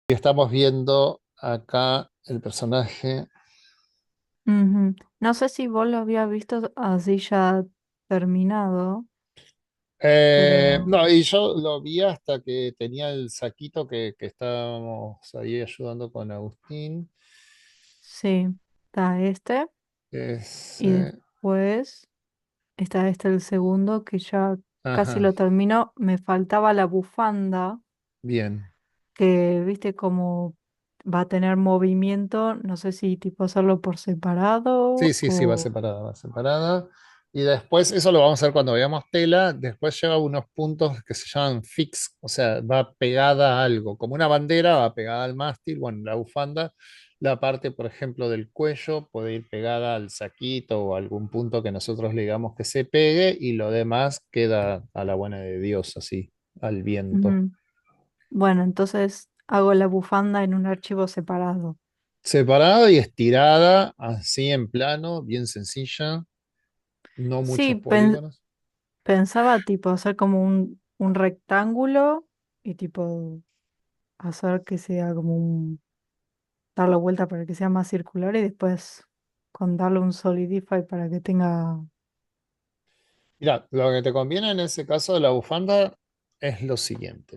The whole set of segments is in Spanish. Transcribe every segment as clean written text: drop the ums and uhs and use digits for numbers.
Y estamos viendo acá el personaje. Ujú. No sé si vos lo habías visto así ya terminado, pero No, y yo lo vi hasta que tenía el saquito que estábamos ahí ayudando con Agustín. sí, está este. Es, Y después está este el segundo que ya casi ajá, lo terminó. Me faltaba la bufanda, bien. que viste como va a tener movimiento. No sé si tipo hacerlo por Sí, separado sí, sí, va o... separada, va separada. Y después, eso lo vamos a hacer cuando veamos tela. Después lleva unos puntos que se llaman fix, o sea, va pegada a algo, como una bandera, va pegada al mástil. Bueno, la bufanda, la parte, por ejemplo, del cuello puede ir pegada al saquito o a algún punto que nosotros le digamos que se pegue, y lo demás queda a la buena de Dios, así, al viento. Ujú. Bueno, entonces hago la bufanda en un archivo separado. Separada y estirada, así en plano, bien sencilla, no Sí, muchos polígonos. pensaba tipo hacer como un rectángulo y tipo hacer que sea como un, dar la vuelta para que sea más circular y después con darle un Solidify para que tenga... Mira, lo que te conviene en ese caso de la bufanda es lo siguiente.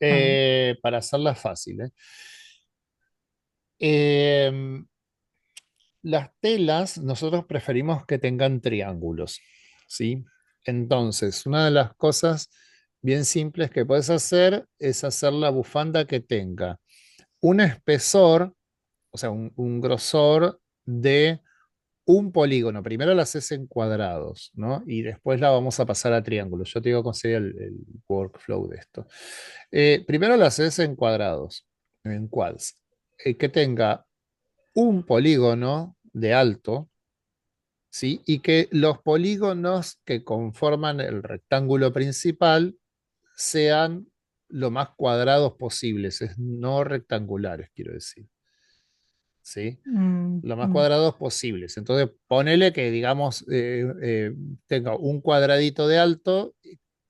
A ver. Para hacerla fácil, ¿eh? Em, las telas nosotros preferimos que tengan triángulos, ¿sí? Entonces, una de las cosas bien simples que puedes hacer es hacer la bufanda que tenga un espesor, o sea, un grosor de un polígono. Primero la haces en cuadrados, ¿no? Y después la vamos a pasar a triángulos. Yo te digo cómo sería el workflow de esto. Primero la haces en cuadrados, en quads, que tenga un polígono de alto, ¿sí? Y que los polígonos que conforman el rectángulo principal sean lo más cuadrados posibles, es no rectangulares, quiero decir, ¿sí? Lo más Mm. cuadrados posibles. Entonces, ponele que, digamos, tenga un cuadradito de alto,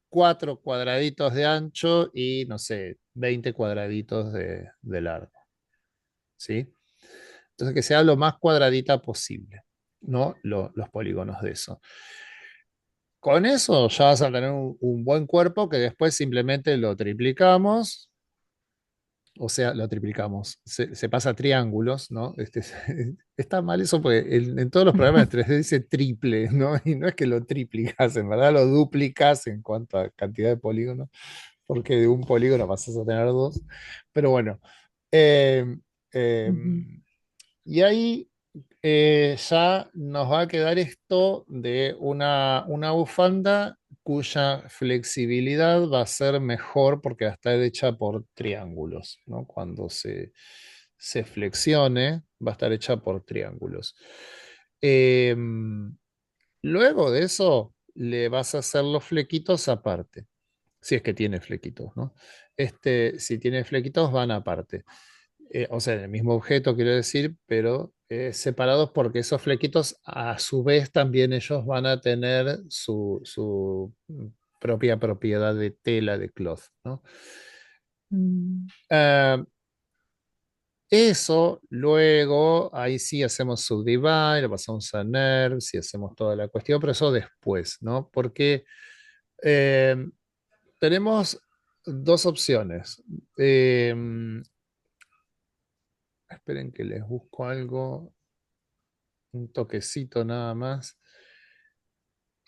cuatro cuadraditos de ancho y, no sé, 20 cuadraditos de largo, ¿sí? Entonces, que sea lo más cuadradita posible, ¿no? Los polígonos de eso. Con eso ya vas a tener un buen cuerpo que después simplemente lo triplicamos, o sea, lo triplicamos, se pasa a triángulos, ¿no? Está mal eso porque en todos los programas de 3D dice triple, ¿no? Y no es que lo triplicas, en verdad lo duplicas en cuanto a cantidad de polígonos, porque de un polígono pasas a tener dos. Pero bueno, eh, eh, Ujú. y ahí ya nos va a quedar esto de una bufanda cuya flexibilidad va a ser mejor porque va a estar hecha por triángulos, ¿no? Cuando se flexione, va a estar hecha por triángulos. Eh, Luego de eso, le vas a hacer los flequitos aparte, si es que tiene flequitos, ¿no? Si tiene flequitos, van aparte, o sea, en el mismo objeto, quiero decir, pero separados porque esos flequitos, a su vez, también ellos van a tener su propia propiedad de tela, de cloth, ¿no? Mm. Ah, eso, luego, ahí sí hacemos Subdivide, lo pasamos a NURBS y hacemos toda la cuestión, pero eso después, ¿no? Porque eh, tenemos dos opciones. Eh, Esperen que les busco algo, un toquecito nada más.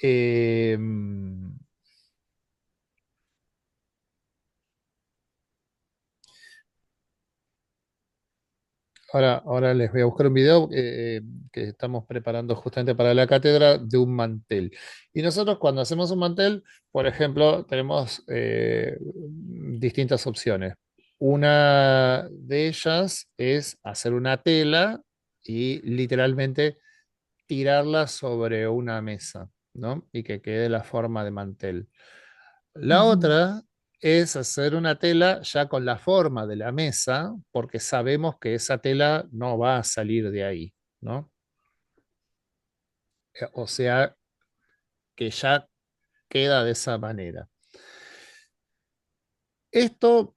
Eh, ahora les voy a buscar un video que estamos preparando justamente para la cátedra de un mantel. Y nosotros cuando hacemos un mantel, por ejemplo, tenemos distintas opciones. Una de ellas es hacer una tela y literalmente tirarla sobre una mesa, ¿no? Y que quede la forma de mantel. La Ujú. otra es hacer una tela ya con la forma de la mesa, porque sabemos que esa tela no va a salir de ahí, ¿no? O sea, que ya queda de esa manera. Esto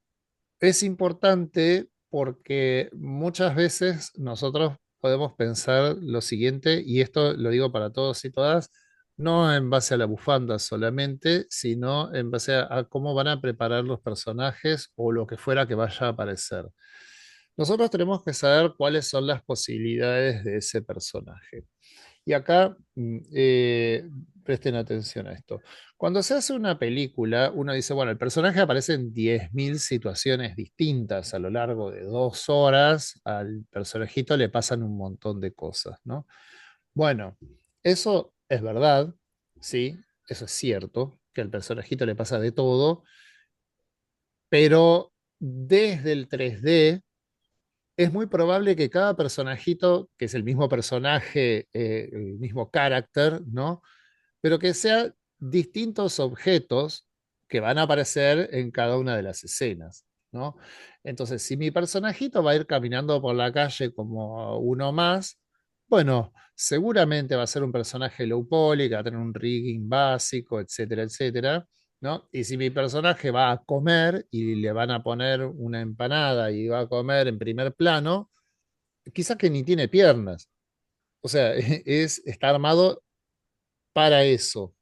Es importante porque muchas veces nosotros podemos pensar lo siguiente, y esto lo digo para todos y todas, no en base a la bufanda solamente, sino en base a cómo van a preparar los personajes o lo que fuera que vaya a aparecer. Nosotros tenemos que saber cuáles son las posibilidades de ese personaje. Y acá presten atención a esto. Cuando se hace una película, uno dice, bueno, el personaje aparece en 10.000 situaciones distintas a lo largo de 2 horas, al personajito le pasan un montón de cosas, ¿no? Bueno, eso es verdad, sí, eso es cierto, que al personajito le pasa de todo, pero desde el 3D es muy probable que cada personajito, que es el mismo personaje, el mismo carácter, ¿no? Pero que sean distintos objetos que van a aparecer en cada una de las escenas, ¿no? Entonces, si mi personajito va a ir caminando por la calle como uno más, bueno, seguramente va a ser un personaje low poly, que va a tener un rigging básico, etcétera, etcétera, ¿no? Y si mi personaje va a comer y le van a poner una empanada y va a comer en primer plano, quizás que ni tiene piernas. O sea, está armado para eso.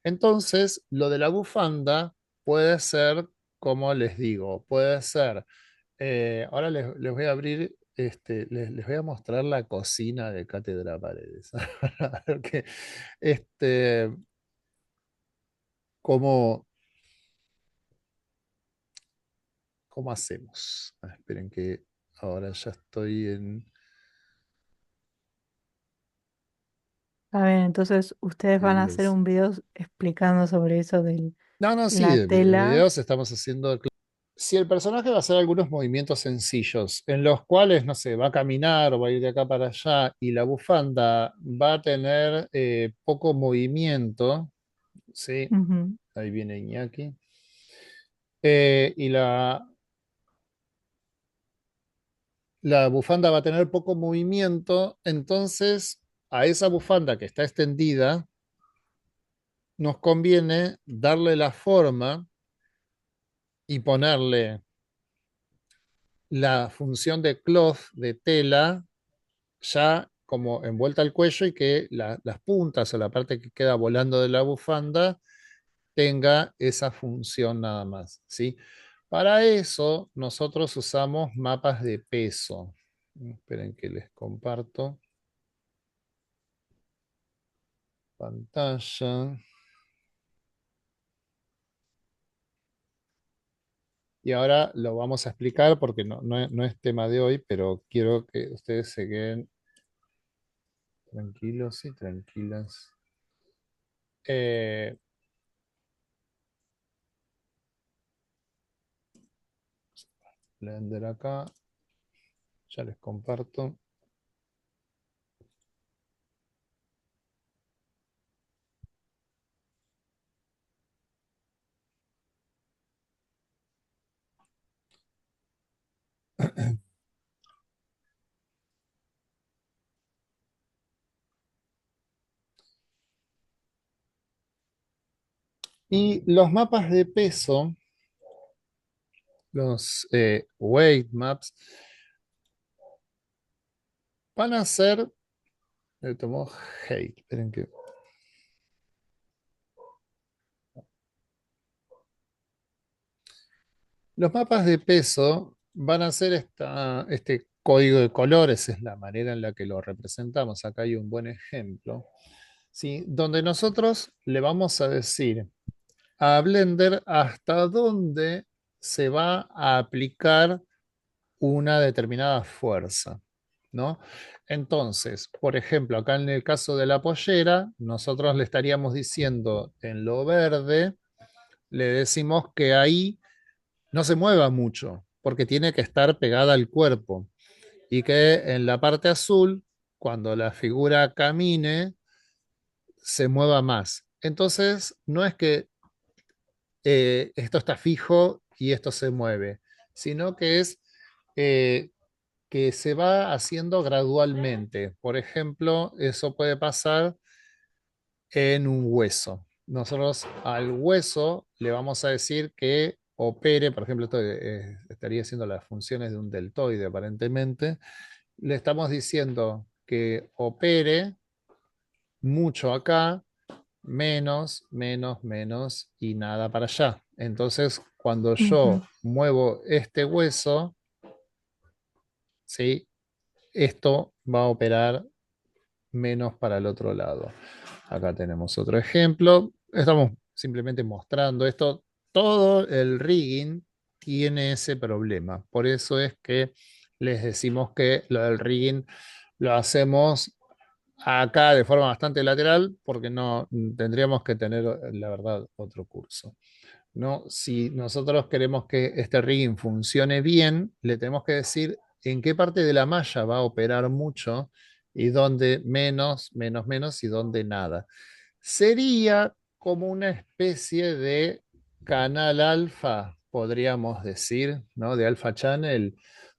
Entonces, lo de la bufanda puede ser, como les digo, puede ser, ahora les voy a abrir, les voy a mostrar la cocina de Cátedra Paredes. A ver este, cómo, cómo hacemos. Esperen que ahora ya estoy en Está bien, entonces ustedes van a hacer los... un video explicando sobre eso de No, no, sí, la de tela. videos estamos haciendo. Si el personaje va a hacer algunos movimientos sencillos, en los cuales, no sé, va a caminar o va a ir de acá para allá, y la bufanda va a tener poco movimiento, ¿sí? Ujú. Ahí viene Iñaki. Y la bufanda va a tener poco movimiento, entonces a esa bufanda que está extendida, nos conviene darle la forma y ponerle la función de cloth, de tela, ya como envuelta al cuello y que las puntas o la parte que queda volando de la bufanda tenga esa función nada más, ¿sí? Para eso nosotros usamos mapas de peso. Esperen que les comparto pantalla. Y ahora lo vamos a explicar porque no es tema de hoy, pero quiero que ustedes se queden tranquilos y tranquilas. Eh, Blender acá, ya les comparto. Y los mapas de peso, los weight maps, van a ser, le tomó hate, esperen que, los mapas de peso van a ser este código de colores, es la manera en la que lo representamos. Acá hay un buen ejemplo, ¿sí? Donde nosotros le vamos a decir a Blender hasta dónde se va a aplicar una determinada fuerza, ¿no? Entonces, por ejemplo, acá en el caso de la pollera, nosotros le estaríamos diciendo en lo verde, le decimos que ahí no se mueva mucho, porque tiene que estar pegada al cuerpo, y que en la parte azul, cuando la figura camine, se mueva más. Entonces, no es que esto está fijo y esto se mueve, sino que es eh, que se va haciendo gradualmente. Por ejemplo, eso puede pasar en un hueso. Nosotros al hueso le vamos a decir que opere, por ejemplo, esto estaría haciendo las funciones de un deltoide aparentemente, le estamos diciendo que opere mucho acá, menos, menos, menos y nada para allá. Entonces, cuando yo Ujú, muevo este hueso, ¿sí? Esto va a operar menos para el otro lado. Acá tenemos otro ejemplo. Estamos simplemente mostrando esto. Todo el rigging tiene ese problema. Por eso es que les decimos que lo del rigging lo hacemos acá de forma bastante lateral porque no tendríamos que tener, la verdad, otro curso. ¿No? Si nosotros queremos que este rigging funcione bien, le tenemos que decir en qué parte de la malla va a operar mucho y dónde menos, menos, menos y dónde nada. Sería como una especie de canal alfa, podríamos decir, ¿no? De alfa channel,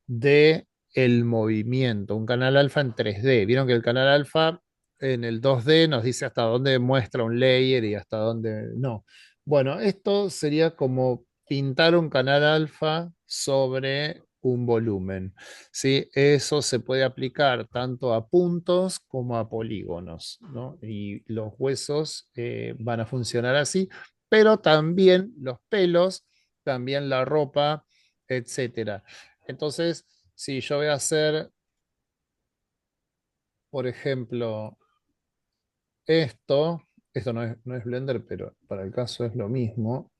de el movimiento, un canal alfa en 3D. Vieron que el canal alfa en el 2D nos dice hasta dónde muestra un layer y hasta dónde no. Bueno, esto sería como pintar un canal alfa sobre un volumen. ¿Sí? Eso se puede aplicar tanto a puntos como a polígonos, ¿no? Y los huesos van a funcionar así, pero también los pelos, también la ropa, etcétera. Entonces, si yo voy a hacer, por ejemplo, esto no es Blender, pero para el caso es lo mismo.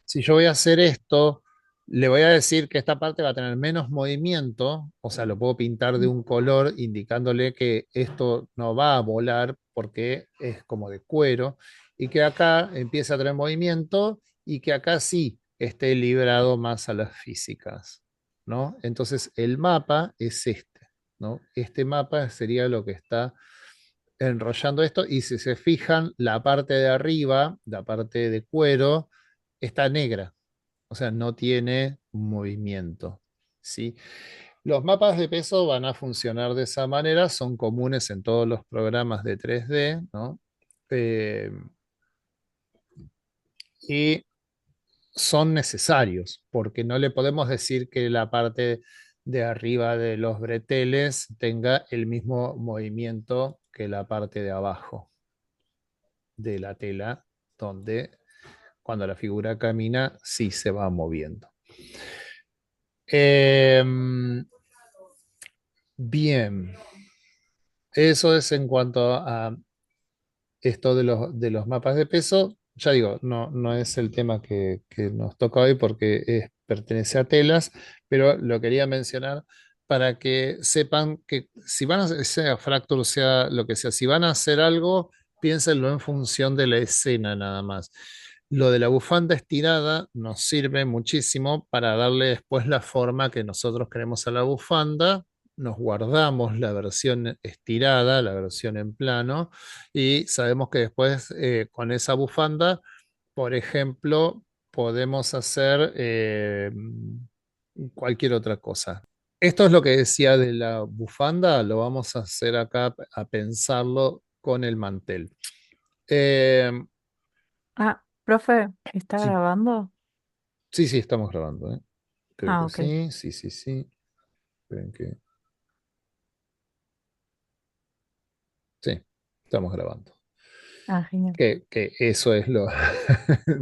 Si yo voy a hacer esto, le voy a decir que esta parte va a tener menos movimiento, o sea, lo puedo pintar de un color indicándole que esto no va a volar porque es como de cuero, y que acá empieza a tener movimiento y que acá sí esté librado más a las físicas, ¿no? Entonces el mapa es este, ¿no? Este mapa sería lo que está enrollando esto y si se fijan, la parte de arriba, la parte de cuero, está negra, o sea, no tiene movimiento, ¿sí? Los mapas de peso van a funcionar de esa manera, son comunes en todos los programas de 3D, ¿no? Eh, y son necesarios, porque no le podemos decir que la parte de arriba de los breteles tenga el mismo movimiento que la parte de abajo de la tela, donde cuando la figura camina, sí se va moviendo. Eh, bien, eso es en cuanto a esto de los mapas de peso. Ya digo, no es el tema que nos toca hoy porque pertenece a telas, pero lo quería mencionar para que sepan que si van a hacer, sea Fractal, sea lo que sea, si van a hacer algo, piénsenlo en función de la escena nada más. Lo de la bufanda estirada nos sirve muchísimo para darle después la forma que nosotros queremos a la bufanda. Nos guardamos la versión estirada, la versión en plano, y sabemos que después con esa bufanda, por ejemplo, podemos hacer cualquier otra cosa. Esto es lo que decía de la bufanda, lo vamos a hacer acá a pensarlo con el mantel. Eh, Ah, profe, ¿está sí, grabando? sí, sí, estamos grabando, ¿eh? Creo Ah, que ok. sí, sí, sí, sí. Esperen que... Sí, estamos grabando. Ah, genial. Que eso es lo...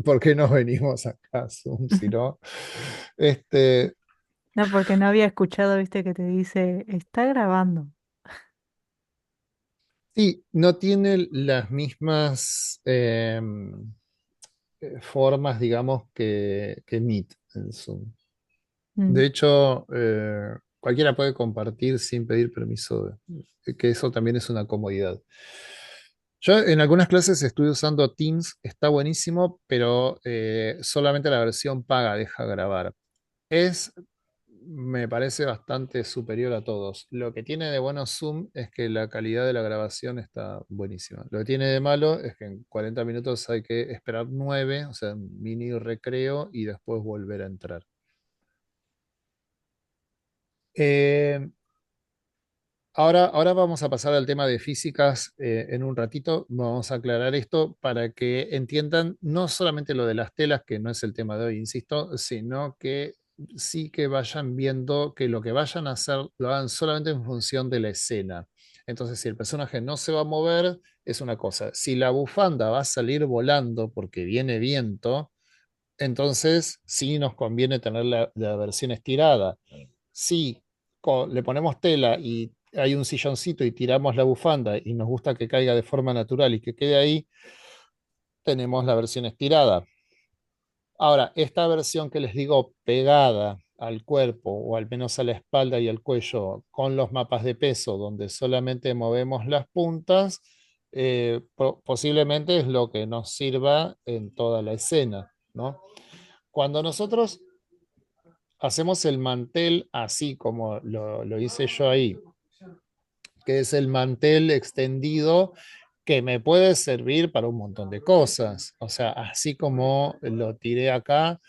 ¿Por qué nos venimos acá a Zoom si no? Este, No, porque no había escuchado, viste, que te dice, está grabando. sí, no tiene las mismas formas, digamos, que Meet en Zoom. Mm. De hecho, cualquiera puede compartir sin pedir permiso, que eso también es una comodidad. Yo en algunas clases estoy usando Teams, está buenísimo, pero solamente la versión paga deja grabar. Es, me parece bastante superior a todos. Lo que tiene de bueno Zoom es que la calidad de la grabación está buenísima. Lo que tiene de malo es que en 40 minutos hay que esperar 9, o sea, un mini recreo y después volver a entrar. Eh, Ahora vamos a pasar al tema de físicas en un ratito. Vamos a aclarar esto para que entiendan no solamente lo de las telas, que no es el tema de hoy, insisto, sino que sí que vayan viendo que lo que vayan a hacer lo hagan solamente en función de la escena. Entonces, si el personaje no se va a mover, es una cosa. Si la bufanda va a salir volando porque viene viento, entonces sí nos conviene tener la versión estirada. Si le ponemos tela y hay un silloncito y tiramos la bufanda y nos gusta que caiga de forma natural y que quede ahí, tenemos la versión estirada. Ahora, esta versión que les digo pegada al cuerpo o al menos a la espalda y al cuello con los mapas de peso donde solamente movemos las puntas, posiblemente es lo que nos sirva en toda la escena, ¿no? Cuando nosotros hacemos el mantel así como lo hice yo ahí, que es el mantel extendido que me puede servir para un montón de cosas. O sea, así como lo tiré acá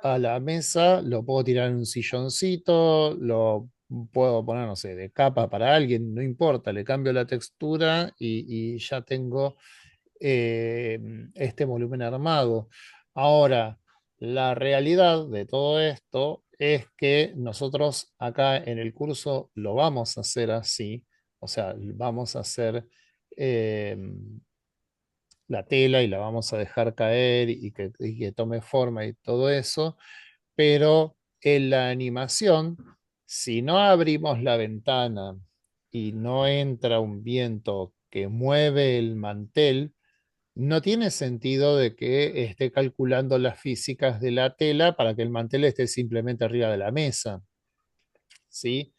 a la mesa, lo puedo tirar en un silloncito, lo puedo poner, no sé, de capa para alguien, no importa, le cambio la textura y ya tengo eh, este volumen armado. Ahora, la realidad de todo esto es que nosotros acá en el curso lo vamos a hacer así, o sea, vamos a hacer eh, la tela y la vamos a dejar caer y que tome forma y todo eso, pero en la animación, si no abrimos la ventana y no entra un viento que mueve el mantel, no tiene sentido de que esté calculando las físicas de la tela para que el mantel esté simplemente arriba de la mesa, ¿sí?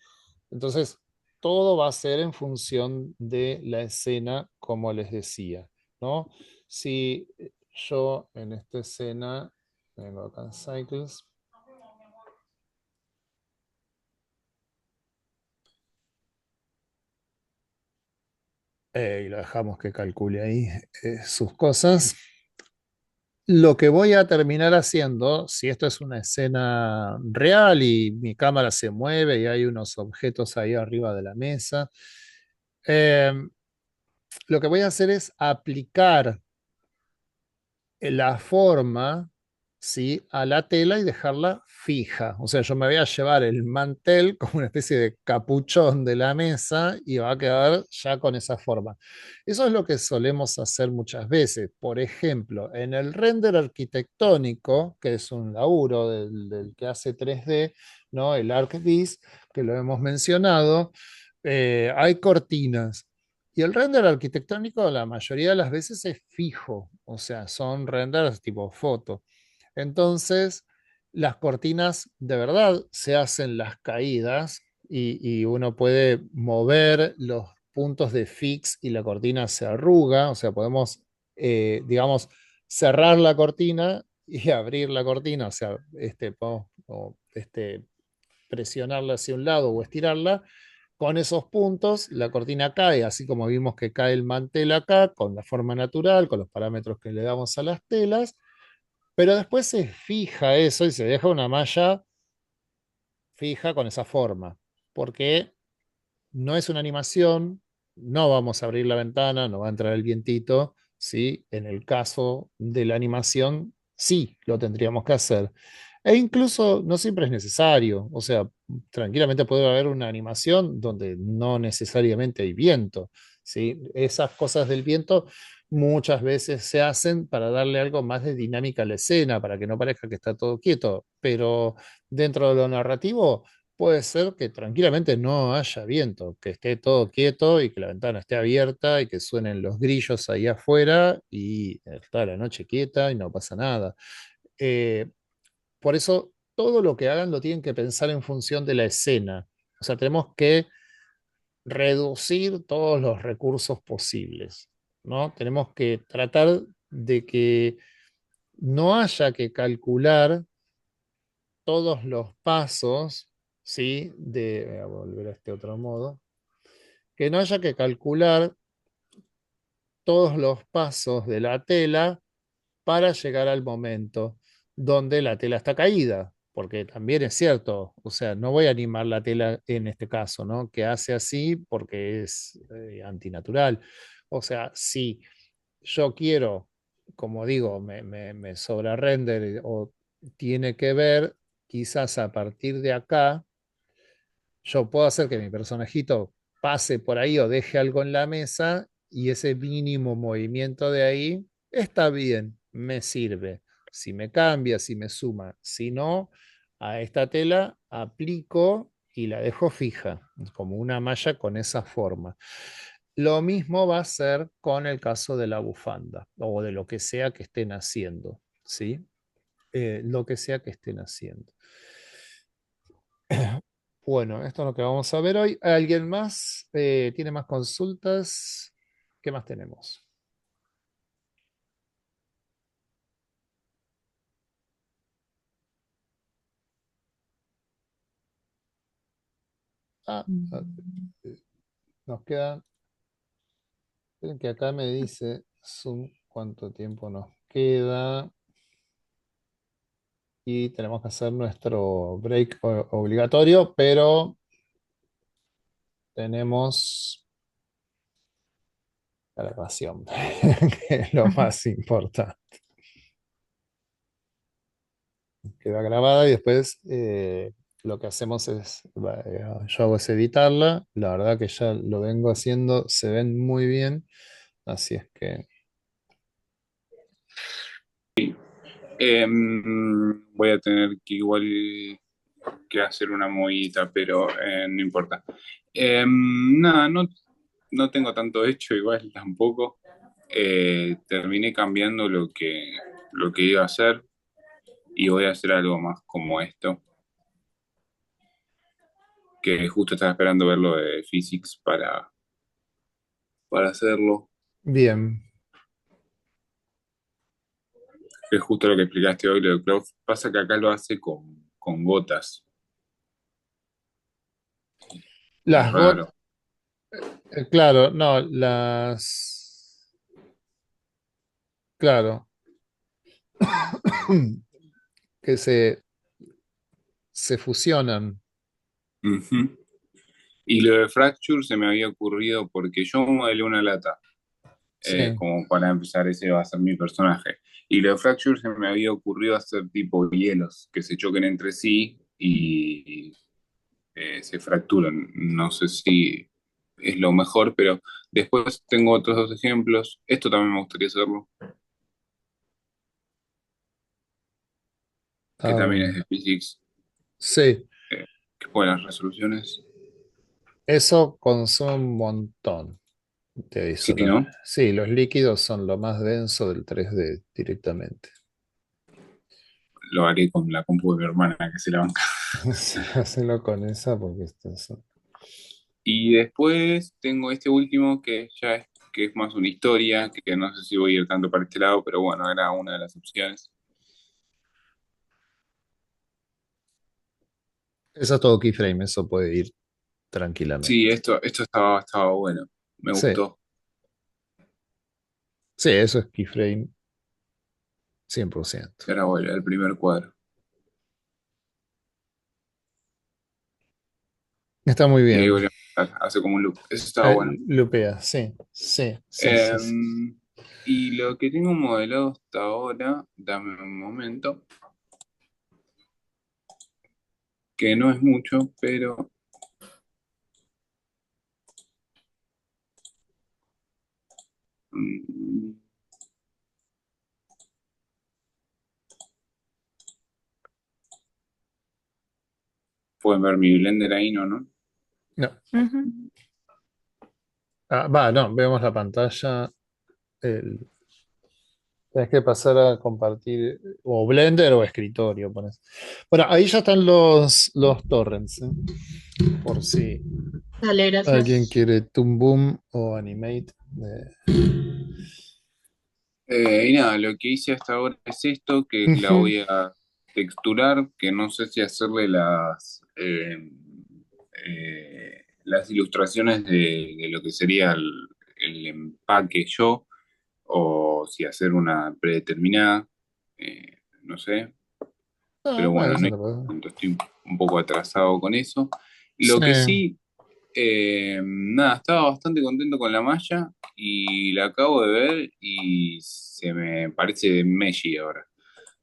Entonces, todo va a ser en función de la escena, como les decía, ¿no? Si yo en esta escena, vengo acá en Cycles, y lo dejamos que calcule ahí sus cosas. Lo que voy a terminar haciendo, si esto es una escena real y mi cámara se mueve y hay unos objetos ahí arriba de la mesa, eh, lo que voy a hacer es aplicar la forma, ¿sí?, a la tela y dejarla fija. O sea, yo me voy a llevar el mantel como una especie de capuchón de la mesa y va a quedar ya con esa forma. Eso es lo que solemos hacer muchas veces. Por ejemplo, en el render arquitectónico, que es un laburo del que hace 3D, ¿no? El ArcGIS, que lo hemos mencionado, hay cortinas. Y el render arquitectónico la mayoría de las veces es fijo, o sea, son renders tipo foto. Entonces, las cortinas de verdad se hacen las caídas y uno puede mover los puntos de fix y la cortina se arruga, o sea, podemos, digamos, cerrar la cortina y abrir la cortina, o sea, podemos presionarla hacia un lado o estirarla con esos puntos, la cortina cae, así como vimos que cae el mantel acá, con la forma natural, con los parámetros que le damos a las telas, pero después se fija eso y se deja una malla fija con esa forma, porque no es una animación, no vamos a abrir la ventana, no va a entrar el vientito, ¿sí? En el caso de la animación, sí, lo tendríamos que hacer. E incluso no siempre es necesario, o sea, tranquilamente puede haber una animación donde no necesariamente hay viento, ¿sí? Esas cosas del viento muchas veces se hacen para darle algo más de dinámica a la escena, para que no parezca que está todo quieto, pero dentro de lo narrativo puede ser que tranquilamente no haya viento, que esté todo quieto y que la ventana esté abierta y que suenen los grillos ahí afuera y está la noche quieta y no pasa nada. Eh, por eso todo lo que hagan lo tienen que pensar en función de la escena. O sea, tenemos que reducir todos los recursos posibles, ¿no? Tenemos que tratar de que no haya que calcular todos los pasos, ¿sí? Voy a volver a este otro modo, que no haya que calcular todos los pasos de la tela para llegar al momento donde la tela está caída, porque también es cierto, o sea, no voy a animar la tela en este caso, ¿no? Que hace así porque es antinatural. O sea, si yo quiero, como digo, me sobra render o tiene que ver, quizás a partir de acá yo puedo hacer que mi personajito pase por ahí o deje algo en la mesa y ese mínimo movimiento de ahí está bien, me sirve. Si me cambia, si me suma, si no, a esta tela aplico y la dejo fija, como una malla con esa forma. Lo mismo va a ser con el caso de la bufanda o de lo que sea que estén haciendo, ¿sí? Lo que sea que estén haciendo. Bueno, esto es lo que vamos a ver hoy. ¿Alguien más tiene más consultas? ¿Qué más tenemos? Ah, Mm. nos quedan. Esperen que acá me dice Zoom cuánto tiempo nos queda. Y tenemos que hacer nuestro break obligatorio, pero tenemos la grabación, que es lo más importante. Queda grabada y después lo que hacemos es, yo hago es editarla, la verdad que ya lo vengo haciendo, se ven muy bien, así es que Voy a tener que igual que hacer una movidita, pero no importa. Nada, no tengo tanto hecho, igual tampoco. Terminé cambiando lo que iba a hacer y voy a hacer algo más como esto, que justo estaba esperando ver lo de Physics para hacerlo, bien. que es justo lo que explicaste hoy, lo de Cloud. Pasa que acá lo hace con gotas, es Las raro. gotas, claro, no, las, claro, que se fusionan, Ujú. Y lo de Fracture se me había ocurrido porque yo modelé una lata, sí. como para empezar, ese va a ser mi personaje. Y lo de Fracture se me había ocurrido hacer tipo hielos que se choquen entre sí y se fracturan. No sé si es lo mejor, pero después tengo otros dos ejemplos. Esto también me gustaría hacerlo, que Ah, también es bueno. de Physics, Sí, eh, que buenas resoluciones. eso consume un montón. Te Sí, aviso. ¿no? Sí, los líquidos son lo más denso del 3D directamente. Lo haré con la compu de mi hermana que se la banca. Sí, hacelo con esa porque Y después tengo este último que es más una historia, que no sé si voy a ir tanto para este lado, pero bueno, era una de las opciones. eso es todo keyframe, eso puede ir Sí, tranquilamente. esto estaba bueno, me Sí, gustó. sí, eso es keyframe 100%. Y ahora voy al primer cuadro. Está muy Y ahí bien. voy a empezar, hace como un loop. Eso estaba bueno. Lupea, sí, sí, sí, sí, sí. Em, y lo que tengo modelado hasta ahora, dame un momento, que no es mucho, pero mm, pueden ver mi Blender ahí, ¿no? No, Ujú. va, no, vemos la pantalla. El, Tenés que pasar a compartir o Blender o escritorio. Bueno, ahí ya están los torrents, ¿eh? Por si Dale, alguien gracias. quiere Toon Boom o Animate. Y nada, lo que hice hasta ahora es esto, que la Ujú. voy a texturar, que no sé si hacerle las ilustraciones de lo que sería el empaque yo, o si hacer una predeterminada, no sé. Ah, pero bueno, bueno, no eso te puedo. estoy un poco atrasado con eso. Sí. Lo que sí, nada, estaba bastante contento con la malla y la acabo de ver y se me parece de Messi ahora.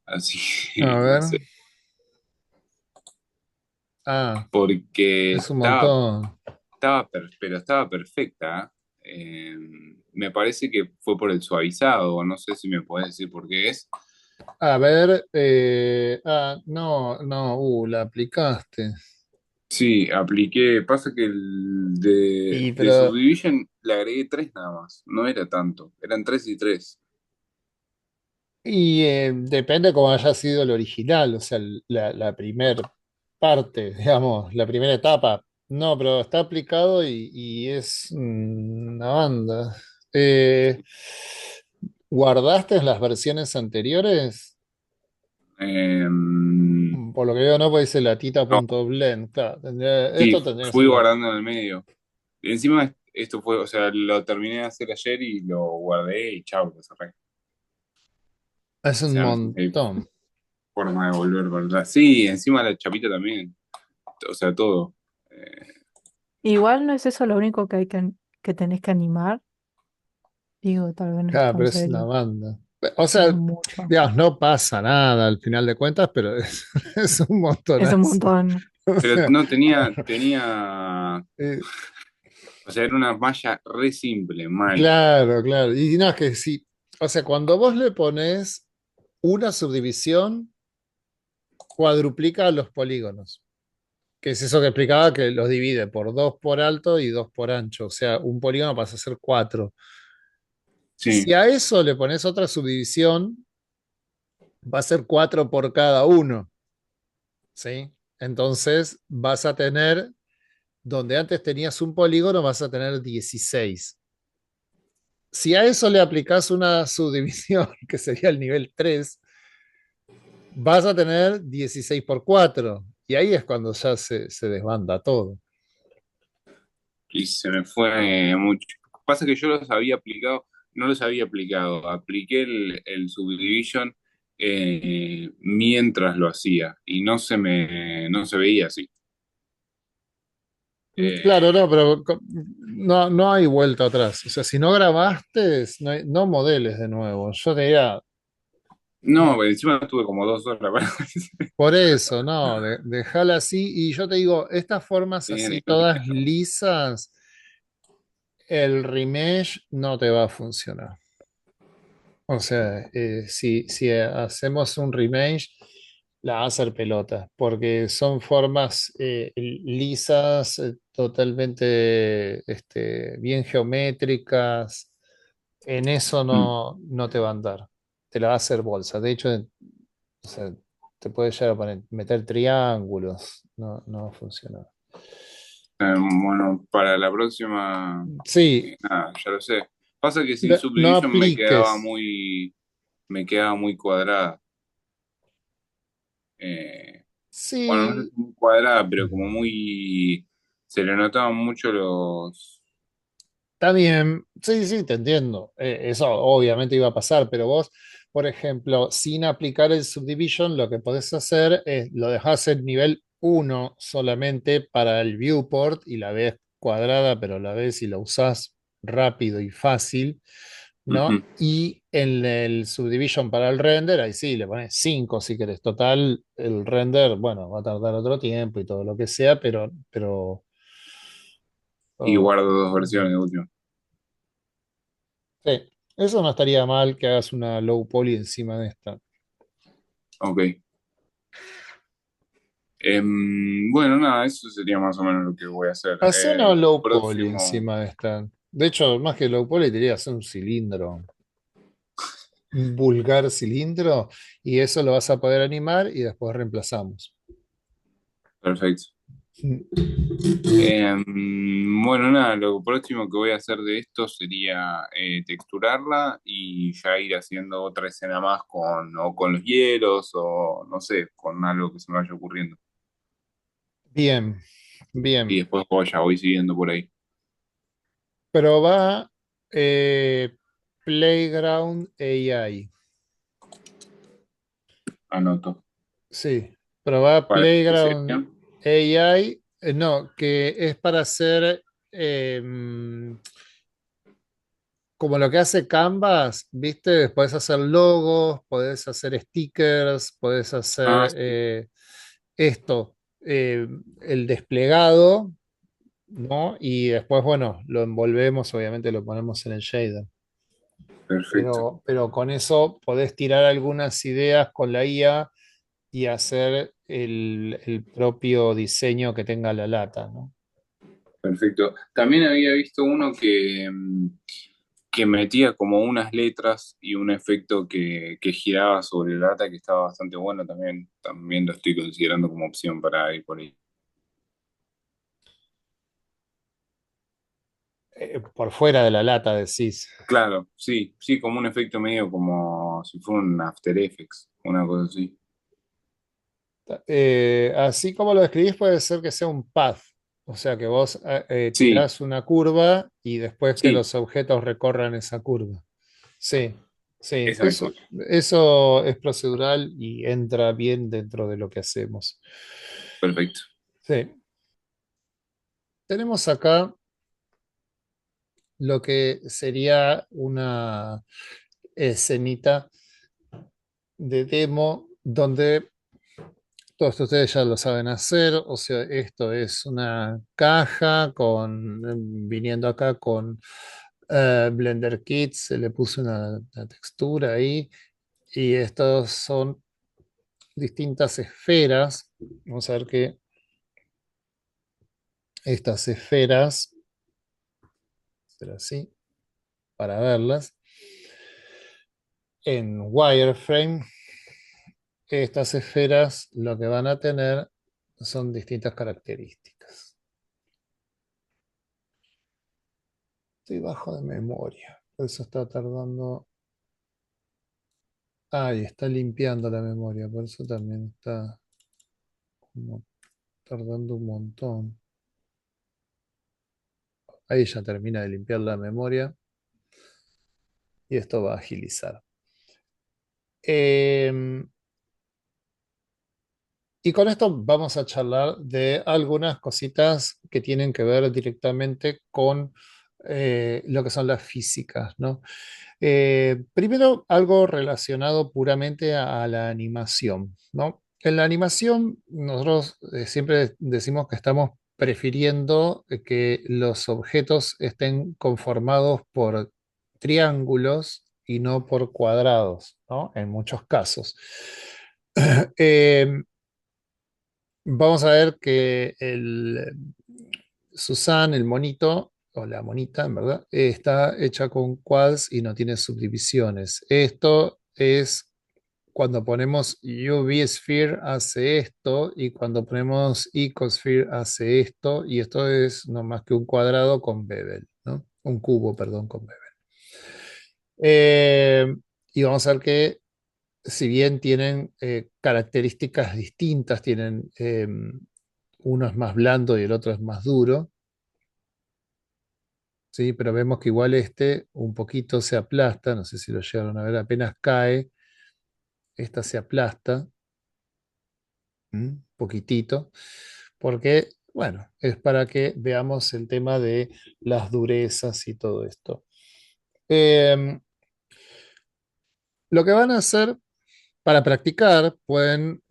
Así A que no ver. sé, Ah, porque es un montón. pero estaba perfecta. ¿Eh? Me parece que fue por el suavizado, no sé si me puedes decir por qué es. A ver. No, no, la aplicaste. Sí, apliqué, pasa que el Y de pero. Subdivision le agregué tres nada más, no era tanto, eran tres y tres. Y depende cómo haya sido el original, o sea, la primera parte, digamos, la primera etapa. No, pero está aplicado y es una banda. ¿Guardaste las versiones anteriores? Eh, Por lo que veo, no, puede ser no, latita.blend. Claro, sí, esto tendría que fui ser la. guardando en el medio. Y encima esto fue, o sea, lo terminé de hacer ayer y lo guardé y chau, lo cerré. Es O un sea, no hay montón. forma de volver para atrás. Sí, encima la chapita también, o sea, todo. Eh, Igual no es eso lo único que que tenés que animar. Digo, tal vez no es Claro, tan pero es una serio. banda. O Es sea, mucho. digamos, no pasa nada al final de cuentas, pero es, es un Es un montonazo. montón. O pero sea, no tenía, eh, o sea, era una malla re simple, mal. claro, claro. Y no, es que sí. O sea, cuando vos le pones una subdivisión, cuadruplica los polígonos. Que es eso que explicaba que los divide por dos por alto y dos por ancho. O sea, un polígono pasa a ser cuatro. Si Sí, a eso le pones otra subdivisión, va a ser cuatro por cada uno. ¿Sí? Entonces vas a tener, donde antes tenías un polígono, vas a tener 16. Si a eso le aplicas una subdivisión, que sería el nivel 3, vas a tener 16 por 4. Y ahí es cuando ya se desbanda todo. y se me fue mucho. Pasa que yo los había aplicado, no los había aplicado, apliqué el Subdivision mientras lo hacía y no se veía así. Claro, Eh, no, pero no, no hay vuelta atrás. O sea, si no grabaste, no, no modeles de nuevo. Yo te diría, no, encima tuve como 2 horas para por eso, no, déjala así. Y yo te digo, estas formas así, todas lisas, el remesh no te va a funcionar. O sea, si hacemos un remesh, la va a hacer pelota, porque son formas lisas, totalmente bien geométricas. En eso no, no te va a andar. Te la va a hacer bolsa. De hecho, o sea, te puede llegar a meter triángulos. No, no va a funcionar. Bueno, para la próxima, Sí, nada, ya lo sé. Pasa que sin no Subdivision apliques. me quedaba muy cuadrada. Eh, bueno, no sé Sí, si muy cuadrada, pero como muy, se le notaban mucho los, está bien, sí, sí, te entiendo. Eso obviamente iba a pasar, pero vos, por ejemplo, sin aplicar el subdivision, lo que podés hacer es lo dejás en nivel uno solamente para el viewport y la ves cuadrada, pero la ves y la usás rápido y fácil, ¿no? ujú. Y en el subdivision para el render, ahí sí, le pones 5 si querés. Total, el render, bueno, va a tardar otro tiempo y todo lo que sea, pero Y guardo oh, dos versiones de último. sí, eso no estaría mal que hagas una low poly encima de esta. Ok. Bueno, nada, eso sería más o menos lo que voy a hacer. Hacé una low poly Próximo, encima de esta. De hecho, más que low poly, te diría hacer un cilindro, un vulgar cilindro, y eso lo vas a poder animar y después reemplazamos. perfecto. Bueno, nada, lo próximo que voy a hacer de esto sería texturarla y ya ir haciendo otra escena más o con los hielos o no sé, con algo que se me vaya ocurriendo. Bien, Y bien. después ya voy siguiendo por ahí. Probá Playground AI. Anoto. Sí, probá para el Playground diseño. AI, no, que es para hacer como lo que hace Canvas, ¿viste? Podés hacer logos, podés hacer stickers, podés Ah, hacer sí, esto, el desplegado, ¿no? Y después, bueno, lo envolvemos, obviamente lo ponemos en el shader. perfecto, Pero con eso podés tirar algunas ideas con la IA y hacer el propio diseño que tenga la lata, ¿no? perfecto. También había visto uno que metía como unas letras y un efecto que giraba sobre la lata que estaba bastante bueno también. También lo estoy considerando como opción para ir por ahí. Por fuera de la lata, decís. Claro, sí, sí, como un efecto medio como si fuera un After Effects, una cosa así. Así como lo describís, puede ser que sea un path, o sea que vos Sí, tirás una curva y después que sí, los objetos recorran esa curva. Sí, sí, esa misma. eso es procedural y entra bien dentro de lo que hacemos. Perfecto. Sí, tenemos acá lo que sería una escenita de demo donde todo esto ustedes ya lo saben hacer, o sea, esto es una caja viniendo acá con Blender Kit, se le puso una textura ahí, y estos son distintas esferas. Vamos a ver que estas esferas, será así, para verlas, en wireframe, estas esferas lo que van a tener son distintas características. Estoy bajo de memoria, por eso está tardando. Ahí está limpiando la memoria, por eso también está como tardando un montón. Ahí ya termina de limpiar la memoria y esto va a agilizar. Em, y con esto vamos a charlar de algunas cositas que tienen que ver directamente con lo que son las físicas, ¿no? Primero, algo relacionado puramente a la animación, ¿no? En la animación, nosotros siempre decimos que estamos prefiriendo que los objetos estén conformados por triángulos y no por cuadrados, ¿no? En muchos casos. Eh, Vamos a ver que Susan, el monito, o la monita, en verdad, está hecha con quads y no tiene subdivisiones. Esto es cuando ponemos UV Sphere hace esto y cuando ponemos Ecosphere hace esto y esto es no más que un cuadrado con bevel, ¿no? Un cubo, perdón, con bevel. Eh, y vamos a ver que si bien tienen características distintas, tienen uno es más blando y el otro es más duro, ¿sí? Pero vemos que igual este un poquito se aplasta, no sé si lo llegaron a ver, apenas cae, esta se aplasta, poquitito, porque, bueno, es para que veamos el tema de las durezas y todo esto. Em, lo que van a hacer para practicar, pueden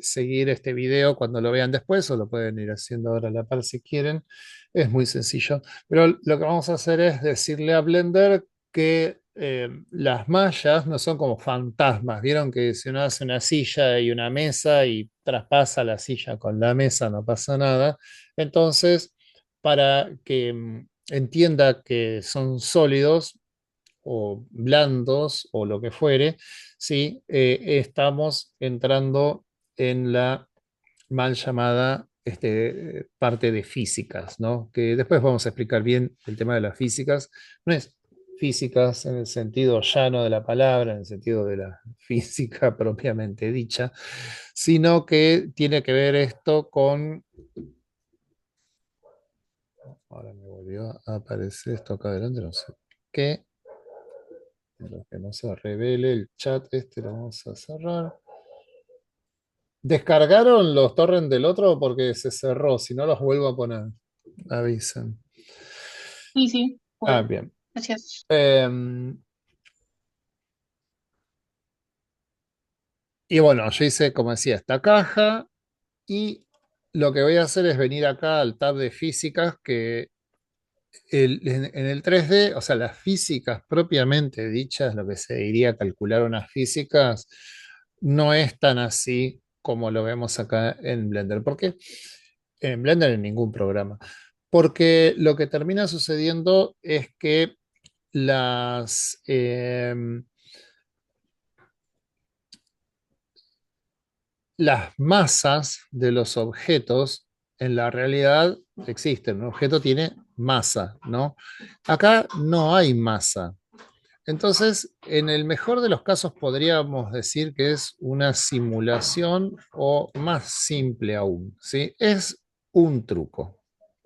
seguir este video cuando lo vean después o lo pueden ir haciendo ahora a la par si quieren. Es muy sencillo. Pero lo que vamos a hacer es decirle a Blender que las mallas no son como fantasmas. Vieron que si uno hace una silla y una mesa y traspasa la silla con la mesa, no pasa nada. Entonces, para que entienda que son sólidos, o blandos o lo que fuere, ¿sí? Estamos entrando en la mal llamada parte de físicas, ¿no? Que después vamos a explicar bien el tema de las físicas. No es físicas en el sentido llano de la palabra, en el sentido de la física propiamente dicha, sino que tiene que ver esto con... Ahora me volvió a aparecer esto acá adelante, no sé qué. Para que no se revele el chat, este lo vamos a cerrar. ¿Descargaron los torrents del otro? Porque se cerró, si no los vuelvo a poner. Avisen. Sí, sí, Ah, pude. bien. Gracias. Em, y bueno, yo hice, como decía, esta caja y lo que voy a hacer es venir acá al tab de físicas, que en el 3D, o sea, las físicas propiamente dichas, lo que se diría calcular unas físicas, no es tan así como lo vemos acá en Blender. ¿Por qué? En Blender en ningún programa. Porque lo que termina sucediendo es que las, las masas de los objetos en la realidad existen. Un objeto tiene masa, ¿no? Acá no hay masa. Entonces, en el mejor de los casos podríamos decir que es una simulación o más simple aún, ¿sí? Es un truco.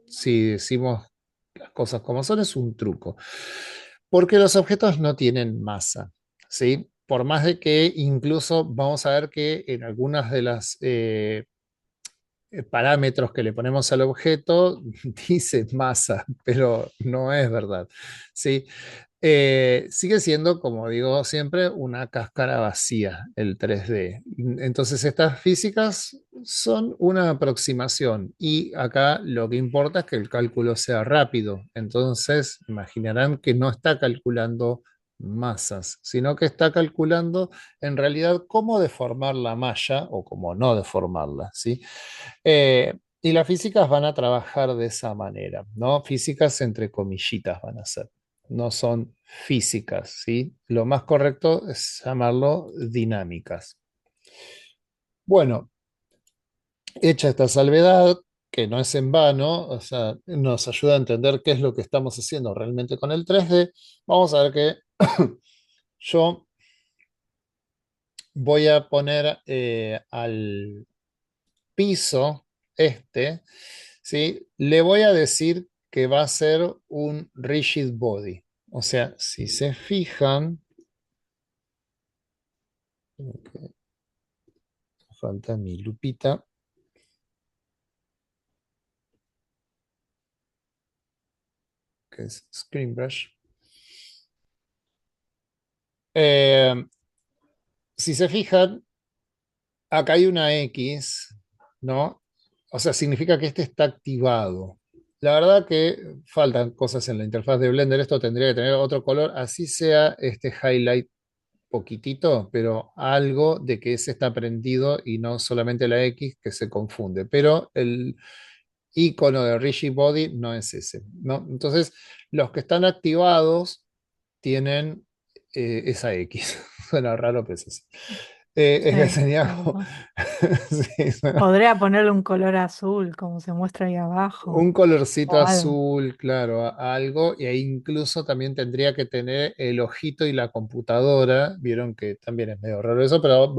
Si decimos las cosas como son, es un truco. Porque los objetos no tienen masa, ¿sí? Por más de que incluso vamos a ver que en algunas de las parámetros que le ponemos al objeto dice masa, pero no es verdad, ¿sí? Sigue siendo, como digo siempre, una cáscara vacía el 3D. Entonces, estas físicas son una aproximación y acá lo que importa es que el cálculo sea rápido. Entonces, imaginarán que no está calculando masas, sino que está calculando en realidad cómo deformar la malla o cómo no deformarla, ¿sí? Y las físicas van a trabajar de esa manera, ¿no? Físicas entre comillitas van a ser, no son físicas, ¿sí? Lo más correcto es llamarlo dinámicas. Bueno, hecha esta salvedad, que no es en vano, o sea, nos ayuda a entender qué es lo que estamos haciendo realmente con el 3D, vamos a ver que yo voy a poner al piso este, ¿sí? Le voy a decir que va a ser un rigid body. O sea, si se fijan, ok, falta mi lupita, que es Screen Brush. Eh, si se fijan, acá hay una X, ¿no? O sea, significa que este está activado. La verdad que faltan cosas en la interfaz de Blender. Esto tendría que tener otro color, así sea este highlight poquitito, pero algo de que ese está prendido y no solamente la X que se confunde. Pero el icono de Rigid Body no es ese, ¿no? Entonces, los que están activados tienen esa X. Suena raro, pero es así. Es que Sí, sería la como- verdad. sí, Podría ponerle un color azul, como se muestra ahí abajo, un colorcito o algo. azul, claro, algo, y ahí incluso también tendría que tener el ojito y la computadora. Vieron que también es medio raro eso, pero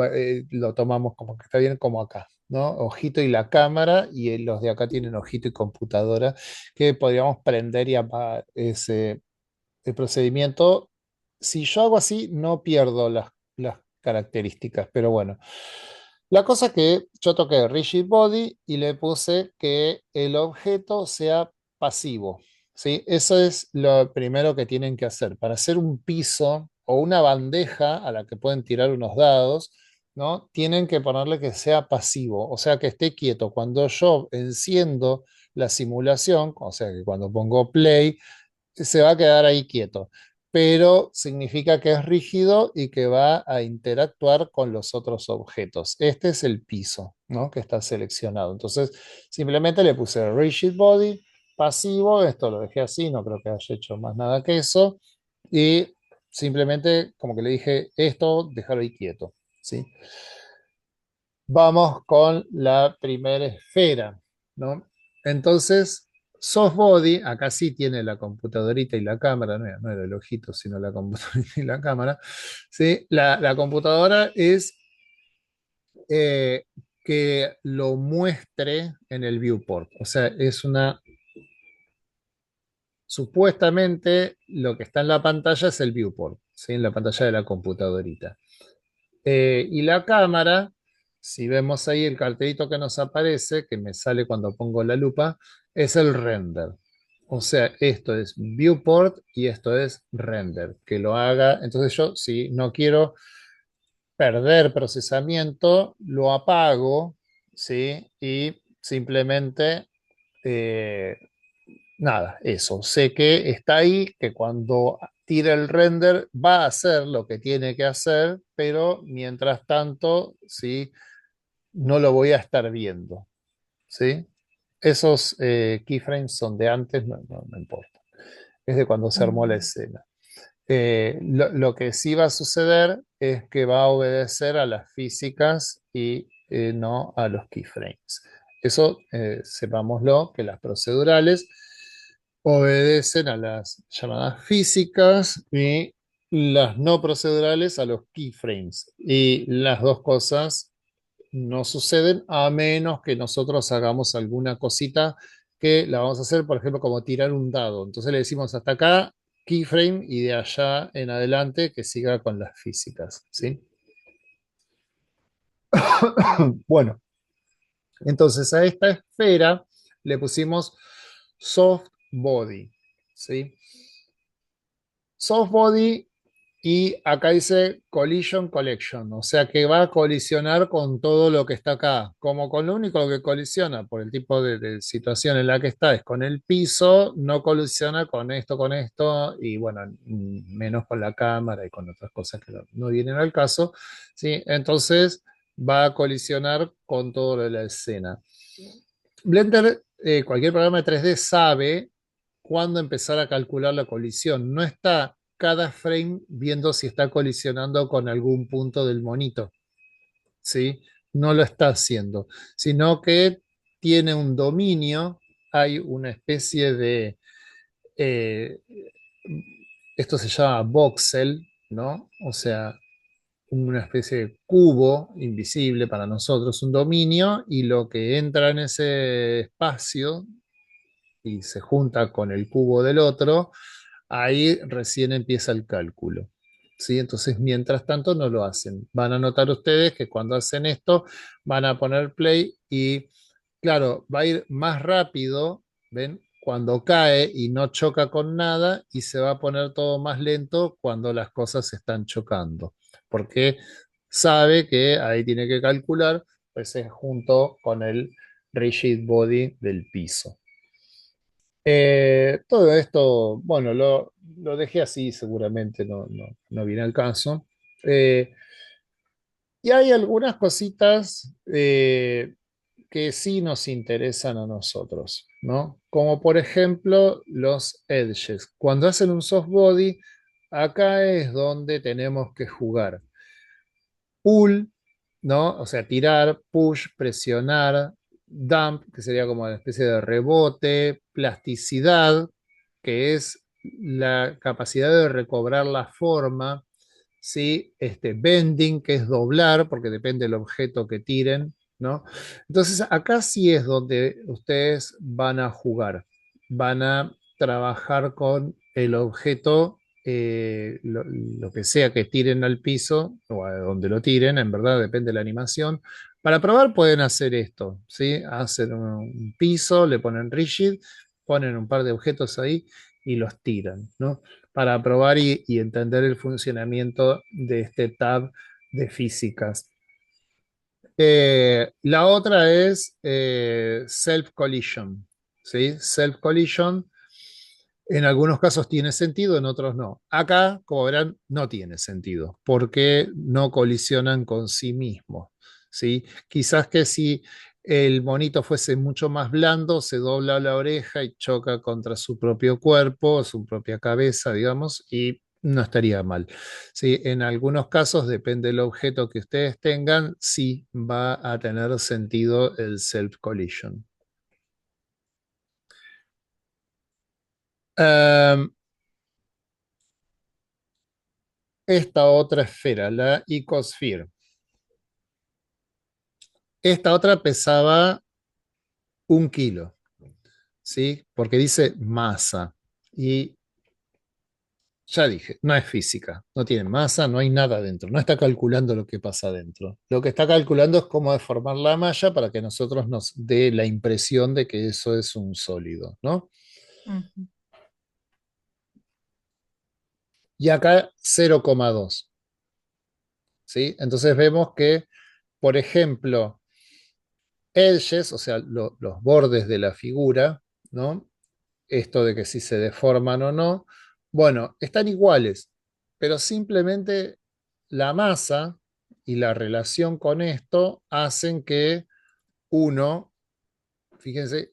lo tomamos como que está bien como acá, ¿no? Ojito y la cámara, y los de acá tienen ojito y computadora, que podríamos prender y apagar ese el procedimiento. Si yo hago así, no pierdo las características, pero bueno. La cosa es que yo toqué Rigid Body y le puse que el objeto sea pasivo, ¿sí? Eso es lo primero que tienen que hacer. Para hacer un piso o una bandeja a la que pueden tirar unos dados, ¿no? Tienen que ponerle que sea pasivo, o sea, que esté quieto. Cuando yo enciendo la simulación, o sea, que cuando pongo play, se va a quedar ahí quieto, pero significa que es rígido y que va a interactuar con los otros objetos. Este es el piso, ¿no? Que está seleccionado. Entonces, simplemente le puse rigid body, pasivo, esto lo dejé así, no creo que haya hecho más nada que eso, y simplemente como que le dije esto, dejarlo ahí quieto, ¿sí? Vamos con la primera esfera, ¿no? Entonces, soft body, acá sí tiene la computadorita y la cámara, no era el ojito, sino la computadorita y la cámara, ¿sí? La computadora es eh, que lo muestre en el viewport, o sea, es una, supuestamente lo que está en la pantalla es el viewport, ¿sí? En la pantalla de la computadorita. Y la cámara Si vemos ahí el cartelito que nos aparece, que me sale cuando pongo la lupa, es el render. O sea, esto es viewport y esto es render. Que lo haga. Entonces yo, si no quiero perder procesamiento, lo apago, ¿sí? Y simplemente, eh, nada, eso. Sé que está ahí, que cuando tire el render va a hacer lo que tiene que hacer, pero mientras tanto, ¿sí? No lo voy a estar viendo, ¿sí? Esos keyframes son de antes, no importa. Es de cuando se armó la Mm. escena. Lo que sí va a suceder es que va a obedecer a las físicas y no a los keyframes. Eso, sepámoslo, que las procedurales obedecen a las llamadas físicas y las no procedurales a los keyframes. Y las dos cosas no suceden a menos que nosotros hagamos alguna cosita que la vamos a hacer, por ejemplo, como tirar un dado. Entonces le decimos hasta acá, keyframe, y de allá en adelante que siga con las físicas, ¿sí? Bueno, entonces a esta esfera le pusimos soft body, ¿sí? Soft body. Y acá dice Collision Collection, o sea que va a colisionar con todo lo que está acá. Como con lo único que colisiona por el tipo de situación en la que está es con el piso, no colisiona con esto, y bueno, menos con la cámara y con otras cosas que no vienen al caso. ¿Sí? Entonces va a colisionar con todo lo de la escena. Blender, cualquier programa de 3D sabe cuándo empezar a calcular la colisión. No está cada frame viendo si está colisionando con algún punto del monito, ¿sí? No lo está haciendo, sino que tiene un dominio, hay una especie de, eh, esto se llama voxel, ¿no? O sea, una especie de cubo invisible para nosotros, un dominio, y lo que entra en ese espacio y se junta con el cubo del otro, ahí recién empieza el cálculo. ¿Sí? Entonces, mientras tanto, no lo hacen. Van a notar ustedes que cuando hacen esto, van a poner play y, claro, va a ir más rápido, ¿ven? Cuando cae y no choca con nada, y se va a poner todo más lento cuando las cosas se están chocando. Porque sabe que ahí tiene que calcular, pues es junto con el rigid body del piso. Todo esto, bueno, lo dejé así, seguramente no viene al caso. Eh, y hay algunas cositas que sí nos interesan a nosotros, ¿no? Como por ejemplo los edges. Cuando hacen un soft body, acá es donde tenemos que jugar. Pull, ¿no? O sea, tirar, push, presionar, dump, que sería como una especie de rebote, plasticidad, que es la capacidad de recobrar la forma, ¿sí? Bending, que es doblar, porque depende del objeto que tiren, ¿no? Entonces, acá sí es donde ustedes van a jugar, van a trabajar con el objeto, lo que sea que tiren al piso o a donde lo tiren, en verdad depende de la animación. Para probar pueden hacer esto, ¿sí? Hacen un piso, le ponen rigid, ponen un par de objetos ahí y los tiran, ¿no? Para probar y entender el funcionamiento de este tab de físicas. La otra es self-collision, ¿sí? Self-collision en algunos casos tiene sentido, en otros no. Acá, como verán, no tiene sentido, porque no colisionan con sí mismos, ¿sí? Quizás que si el monito fuese mucho más blando, se dobla la oreja y choca contra su propio cuerpo, su propia cabeza, digamos, y no estaría mal. ¿Sí? En algunos casos, depende del objeto que ustedes tengan, sí va a tener sentido el self-collision. Um, esta otra esfera, la icosphere. Esta otra pesaba 1 kilo, ¿sí? Porque dice masa. Y ya dije, no es física, no tiene masa, no hay nada dentro, no está calculando lo que pasa dentro. Lo que está calculando es cómo deformar la malla para que a nosotros nos dé la impresión de que eso es un sólido, ¿no? Ujú. Y acá 0,2, ¿sí? Entonces vemos que, por ejemplo, edges, o sea, los bordes de la figura, ¿no? Esto de que si se deforman o no, bueno, están iguales, pero simplemente la masa y la relación con esto hacen que uno, fíjense,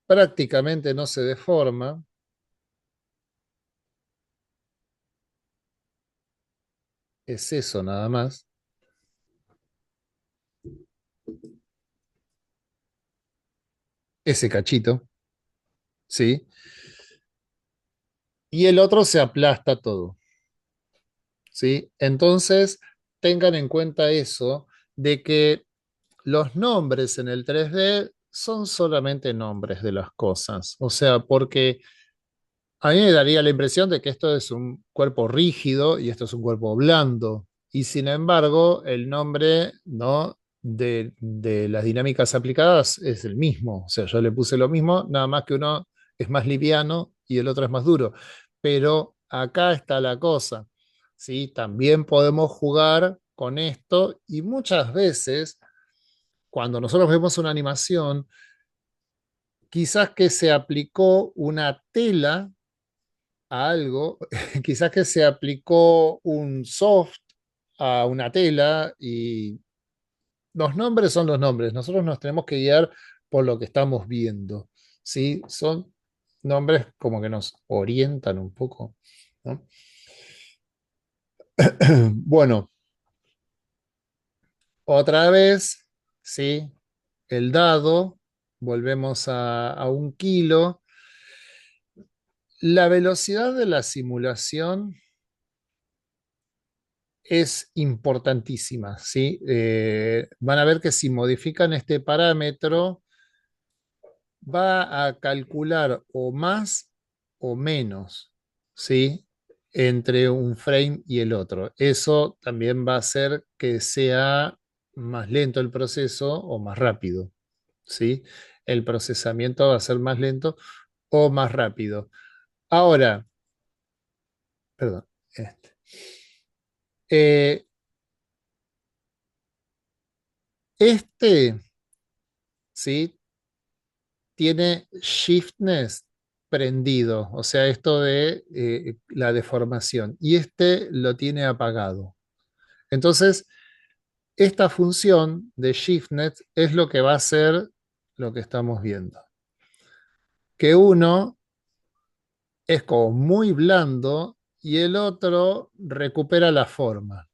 prácticamente no se deforma, es eso nada más, ese cachito, ¿sí? Y el otro se aplasta todo, ¿sí? Entonces, tengan en cuenta eso de que los nombres en el 3D son solamente nombres de las cosas. O sea, porque a mí me daría la impresión de que esto es un cuerpo rígido y esto es un cuerpo blando. Y sin embargo, el nombre, ¿no? de las dinámicas aplicadas es el mismo. O sea, yo le puse lo mismo, nada más que uno es más liviano y el otro es más duro. Pero acá está la cosa, ¿sí? También podemos jugar con esto y muchas veces cuando nosotros vemos una animación, quizás que se aplicó una tela a algo, quizás que se aplicó un soft a una tela y los nombres son los nombres. Nosotros nos tenemos que guiar por lo que estamos viendo, ¿sí? Son nombres como que nos orientan un poco, ¿no? Bueno, otra vez, ¿sí? El dado, volvemos a 1 kilo. La velocidad de la simulación es importantísima, ¿sí? Van a ver que si modifican este parámetro, va a calcular o más o menos, ¿sí? Entre un frame y el otro. Eso también va a hacer que sea más lento el proceso o más rápido, ¿sí? El procesamiento va a ser más lento o más rápido. Ahora, perdón, eh, este, ¿sí? Tiene shiftness prendido, o sea, esto de la deformación, y este lo tiene apagado. Entonces, esta función de shiftness es lo que va a hacer lo que estamos viendo. Que uno es como muy blando y el otro recupera la forma.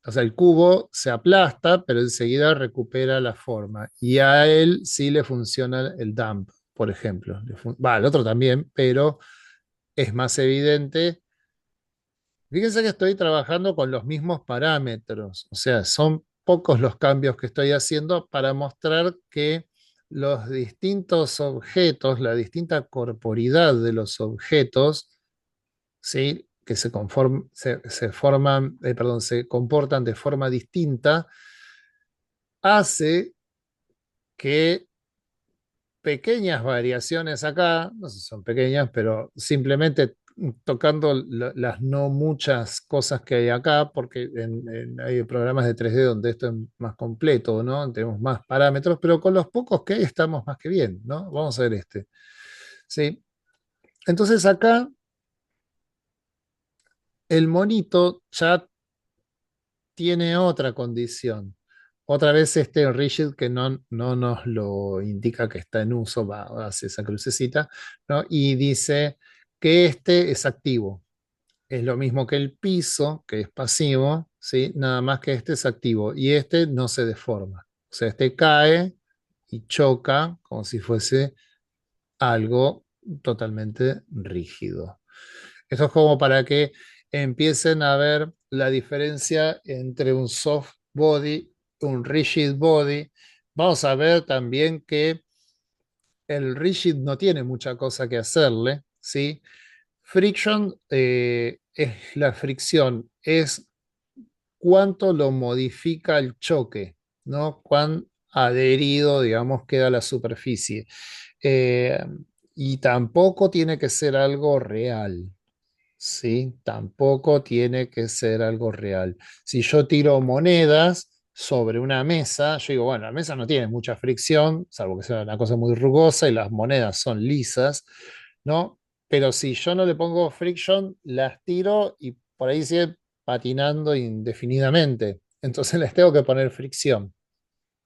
O sea, el cubo se aplasta, pero enseguida recupera la forma. Y a él sí le funciona el dump, por ejemplo. El otro también, pero es más evidente. Fíjense que estoy trabajando con los mismos parámetros. O sea, son pocos los cambios que estoy haciendo para mostrar que los distintos objetos, la distinta corporidad de los objetos, ¿sí? Que se forman, perdón, se comportan de forma distinta, hace que pequeñas variaciones acá, no sé si son pequeñas, pero simplemente tocando las no muchas cosas que hay acá, porque hay programas de 3D donde esto es más completo, ¿no? Tenemos más parámetros, pero con los pocos que hay estamos más que bien, ¿no? Vamos a ver este. ¿Sí? Entonces acá el monito ya tiene otra condición. Otra vez este rigid que no nos lo indica que está en uso, hace esa crucecita, ¿no? Y dice que este es activo. Es lo mismo que el piso, que es pasivo, ¿sí? Nada más que este es activo y este no se deforma. O sea, este cae y choca como si fuese algo totalmente rígido. Esto es como para que empiecen a ver la diferencia entre un soft body, un rigid body. Vamos a ver también que el rigid no tiene mucha cosa que hacerle, ¿sí? Friction es la fricción, es cuánto lo modifica el choque, ¿no? Cuán adherido, digamos, queda la superficie. Eh, y tampoco tiene que ser algo real, ¿sí? Tampoco tiene que ser algo real. Si yo tiro monedas sobre una mesa, yo digo, bueno, la mesa no tiene mucha fricción, salvo que sea una cosa muy rugosa y las monedas son lisas, ¿no? Pero si yo no le pongo friction, las tiro y por ahí siguen patinando indefinidamente. Entonces les tengo que poner fricción,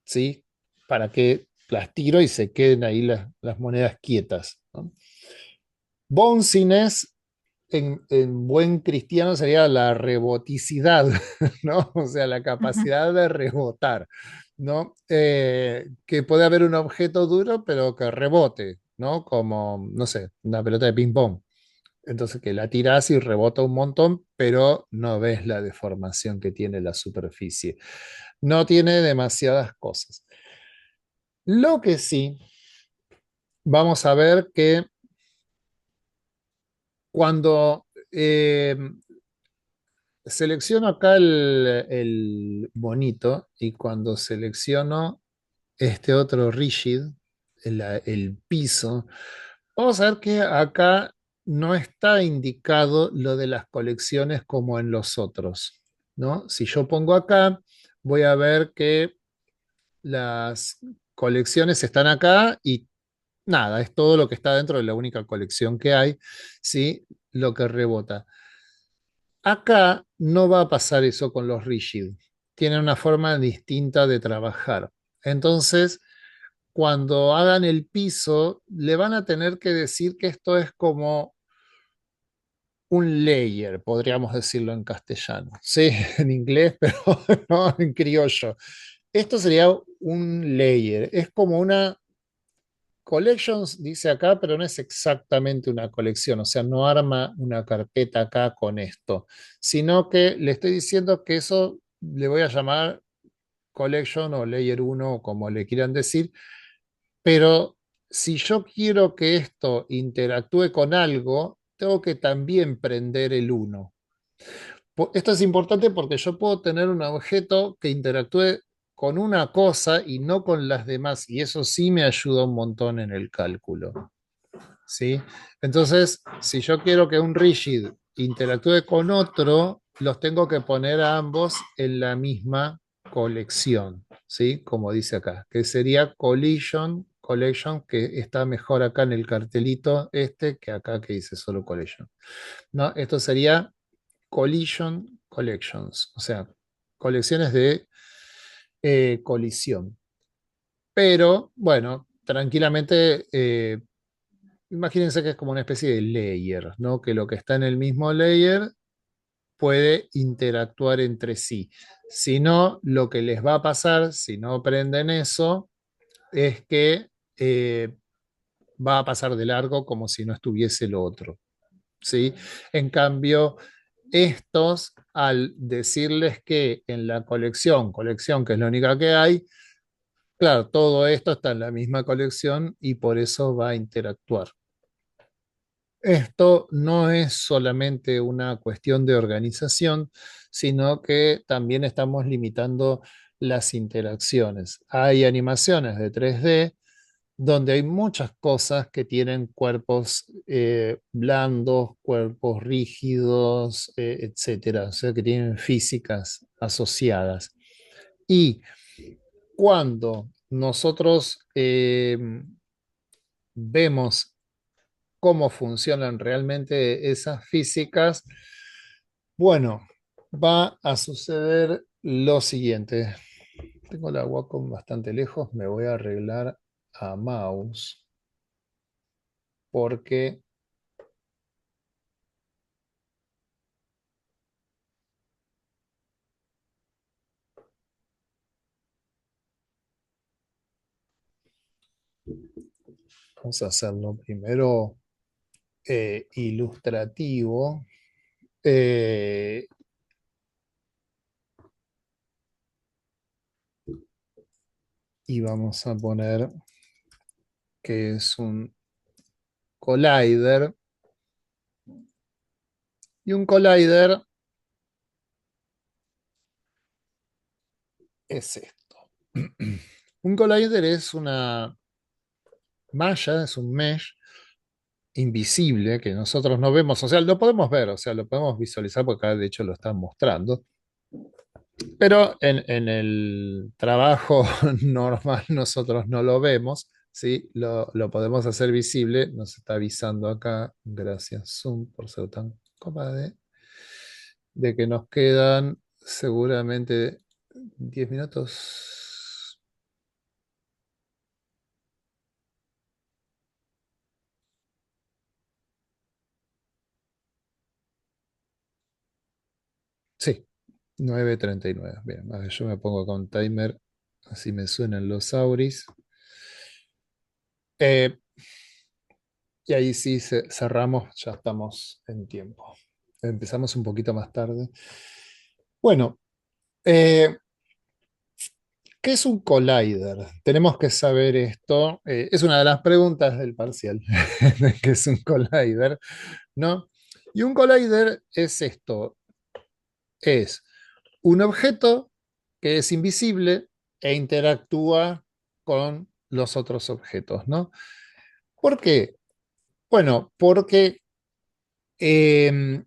¿sí? Para que las tiro y se queden ahí las monedas quietas, ¿no? Bounciness en buen cristiano sería la reboticidad, ¿no? O sea, la Ujú. capacidad de rebotar, ¿no? Que puede haber un objeto duro, pero que rebote, ¿no? Como, no sé, una pelota de ping-pong. Entonces, que la tiras y rebota un montón, pero no ves la deformación que tiene la superficie. No tiene demasiadas cosas. Lo que sí, vamos a ver que cuando selecciono acá el monito y cuando selecciono este otro rigid, el piso, vamos a ver que acá no está indicado lo de las colecciones como en los otros, ¿no? Si yo pongo acá, voy a ver que las colecciones están acá y nada, es todo lo que está dentro de la única colección que hay, ¿sí? Lo que rebota. Acá no va a pasar eso con los rigid. Tienen una forma distinta de trabajar. Entonces, cuando hagan el piso, le van a tener que decir que esto es como un layer, podríamos decirlo en castellano. Sí, en inglés, pero no en criollo. Esto sería un layer. Es como una collections, dice acá, pero no es exactamente una colección. O sea, no arma una carpeta acá con esto, sino que le estoy diciendo que eso le voy a llamar collection o layer uno o como le quieran decir, pero si yo quiero que esto interactúe con algo, tengo que también prender el uno. Esto es importante porque yo puedo tener un objeto que interactúe con una cosa y no con las demás, y eso sí me ayuda un montón en el cálculo, ¿sí? Entonces, si yo quiero que un rigid interactúe con otro, los tengo que poner a ambos en la misma colección, ¿sí? Como dice acá, que sería collection, que está mejor acá en el cartelito este que acá que dice solo collection. No, esto sería collision collections, o sea, colecciones de colisión. Pero, bueno, tranquilamente imagínense que es como una especie de layer, ¿no? Que lo que está en el mismo layer puede interactuar entre sí. Si no, lo que les va a pasar, si no aprenden eso, es que va a pasar de largo como si no estuviese lo otro, ¿sí? En cambio, estos, al decirles que en la colección que es la única que hay, claro, todo esto está en la misma colección y por eso va a interactuar. Esto no es solamente una cuestión de organización, sino que también estamos limitando las interacciones. Hay animaciones de 3D donde hay muchas cosas que tienen cuerpos blandos, cuerpos rígidos, etcétera, o sea, que tienen físicas asociadas. Y cuando nosotros vemos cómo funcionan realmente esas físicas, bueno, va a suceder lo siguiente. Tengo la Wacom bastante lejos, me voy a arreglar a mouse porque vamos a hacerlo primero ilustrativo. eh, y vamos a poner que es un collider. Y un collider es esto. Un collider es una malla, es un mesh invisible que nosotros no vemos, o sea, lo podemos ver, o sea, lo podemos visualizar porque acá de hecho lo están mostrando, pero en el trabajo normal nosotros no lo vemos, ¿sí? Lo podemos hacer visible, nos está avisando acá, gracias Zoom por ser tan cómodo, de que nos quedan seguramente 10 minutos. Sí, 9:39. Bien, a ver, yo me pongo con timer, así me suenan los auris. Eh, y ahí sí cerramos, ya estamos en tiempo. Empezamos un poquito más tarde. Bueno, eh, ¿qué es un collider? Tenemos que saber esto. Es una de las preguntas del parcial. ¿Qué es un collider? ¿No? Y un collider es esto. Es un objeto que es invisible e interactúa con los otros objetos, ¿no? ¿Por qué? Bueno, porque em,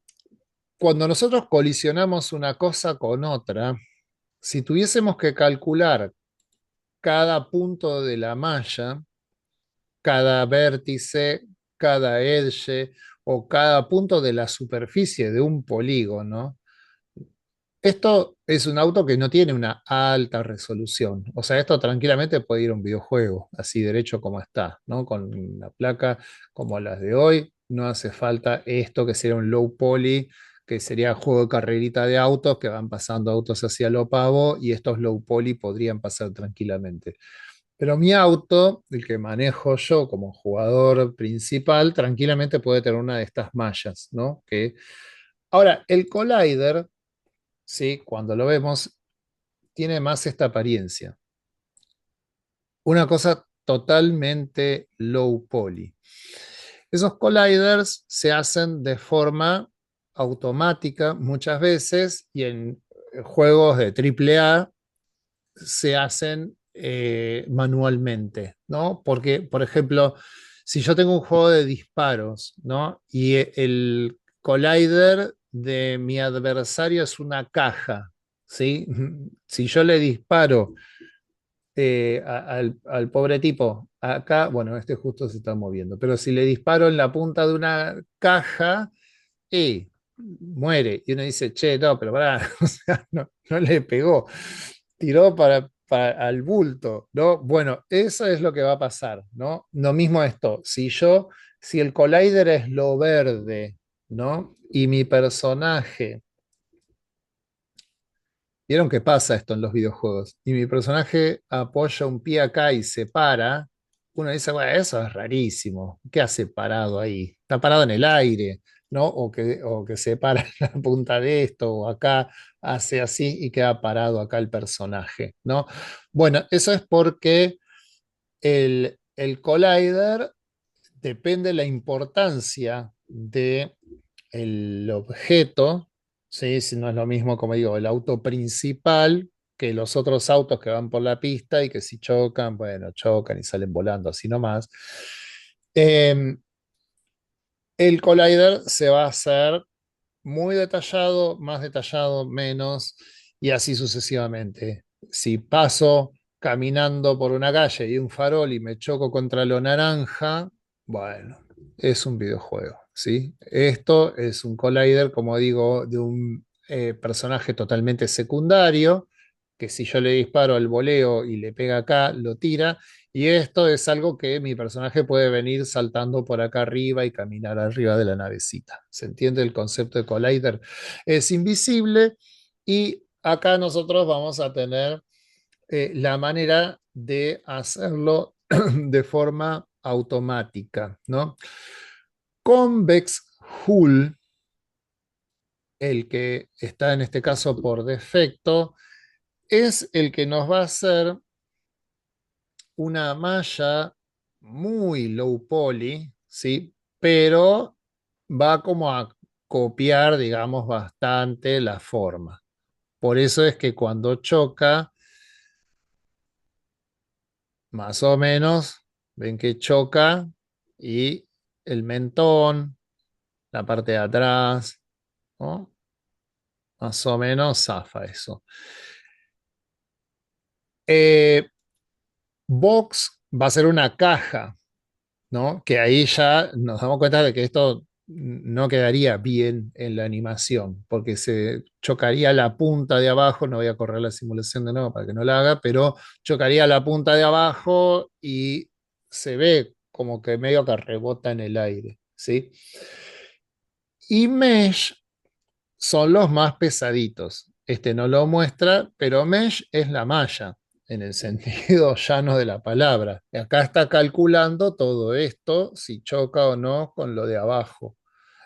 cuando nosotros colisionamos una cosa con otra, si tuviésemos que calcular cada punto de la malla, cada vértice, cada edge o cada punto de la superficie de un polígono, esto es un auto que no tiene una alta resolución. O sea, esto tranquilamente puede ir a un videojuego, así derecho como está, ¿no? Con una placa como las de hoy, no hace falta esto que sería un low poly, que sería juego de carrerita de autos, que van pasando autos hacia lo pavo, y estos low poly podrían pasar tranquilamente. Pero mi auto, el que manejo yo como jugador principal, tranquilamente puede tener una de estas mallas, ¿no? Ahora, el collider, ¿sí? Cuando lo vemos, tiene más esta apariencia. Una cosa totalmente low poly. Esos colliders se hacen de forma automática muchas veces y en juegos de AAA se hacen manualmente, ¿no? Porque, por ejemplo, si yo tengo un juego de disparos, ¿no? Y el collider de mi adversario es una caja, ¿sí? Si yo le disparo al pobre tipo acá, bueno, este justo se está moviendo, pero si le disparo en la punta de una caja, y muere. Y uno dice, che, no, pero pará, o sea, no le pegó, tiró al bulto, ¿no? Bueno, eso es lo que va a pasar, ¿no? Lo mismo esto, si el collider es lo verde, ¿no? Y mi personaje, vieron que pasa esto en los videojuegos, y mi personaje apoya un pie acá y se para, uno dice, bueno, eso es rarísimo, ¿qué hace parado ahí? Está parado en el aire, ¿no? O que se para en la punta de esto, o acá hace así y queda parado acá el personaje, ¿no? Bueno, eso es porque el collider depende de la importancia del objeto, ¿sí? Si no es lo mismo, como digo, el auto principal que los otros autos que van por la pista y que si chocan, bueno, chocan y salen volando así nomás. Eh, el collider se va a hacer muy detallado, más detallado, menos, y así sucesivamente. Si paso caminando por una calle y un farol y me choco contra lo naranja, bueno, es un videojuego, ¿sí? Esto es un collider, como digo, de un personaje totalmente secundario, que si yo le disparo al voleo y le pega acá, lo tira, y esto es algo que mi personaje puede venir saltando por acá arriba y caminar arriba de la navecita. ¿Se entiende el concepto de collider? Es invisible y acá nosotros vamos a tener la manera de hacerlo de forma automática, ¿no? Convex Hull, el que está en este caso por defecto, es el que nos va a hacer una malla muy low poly, ¿sí? Pero va como a copiar, digamos, bastante la forma. Por eso es que cuando choca, más o menos, ven que choca y el mentón, la parte de atrás, ¿no? Más o menos zafa eso. Eh, Box va a ser una caja, ¿no? Que ahí ya nos damos cuenta de que esto no quedaría bien en la animación, porque se chocaría la punta de abajo, no voy a correr la simulación de nuevo para que no la haga, pero chocaría la punta de abajo y se ve como que medio que rebota en el aire, ¿sí? Y Mesh son los más pesaditos. Este no lo muestra, pero mesh es la malla, en el sentido llano de la palabra. Y acá está calculando todo esto, si choca o no con lo de abajo.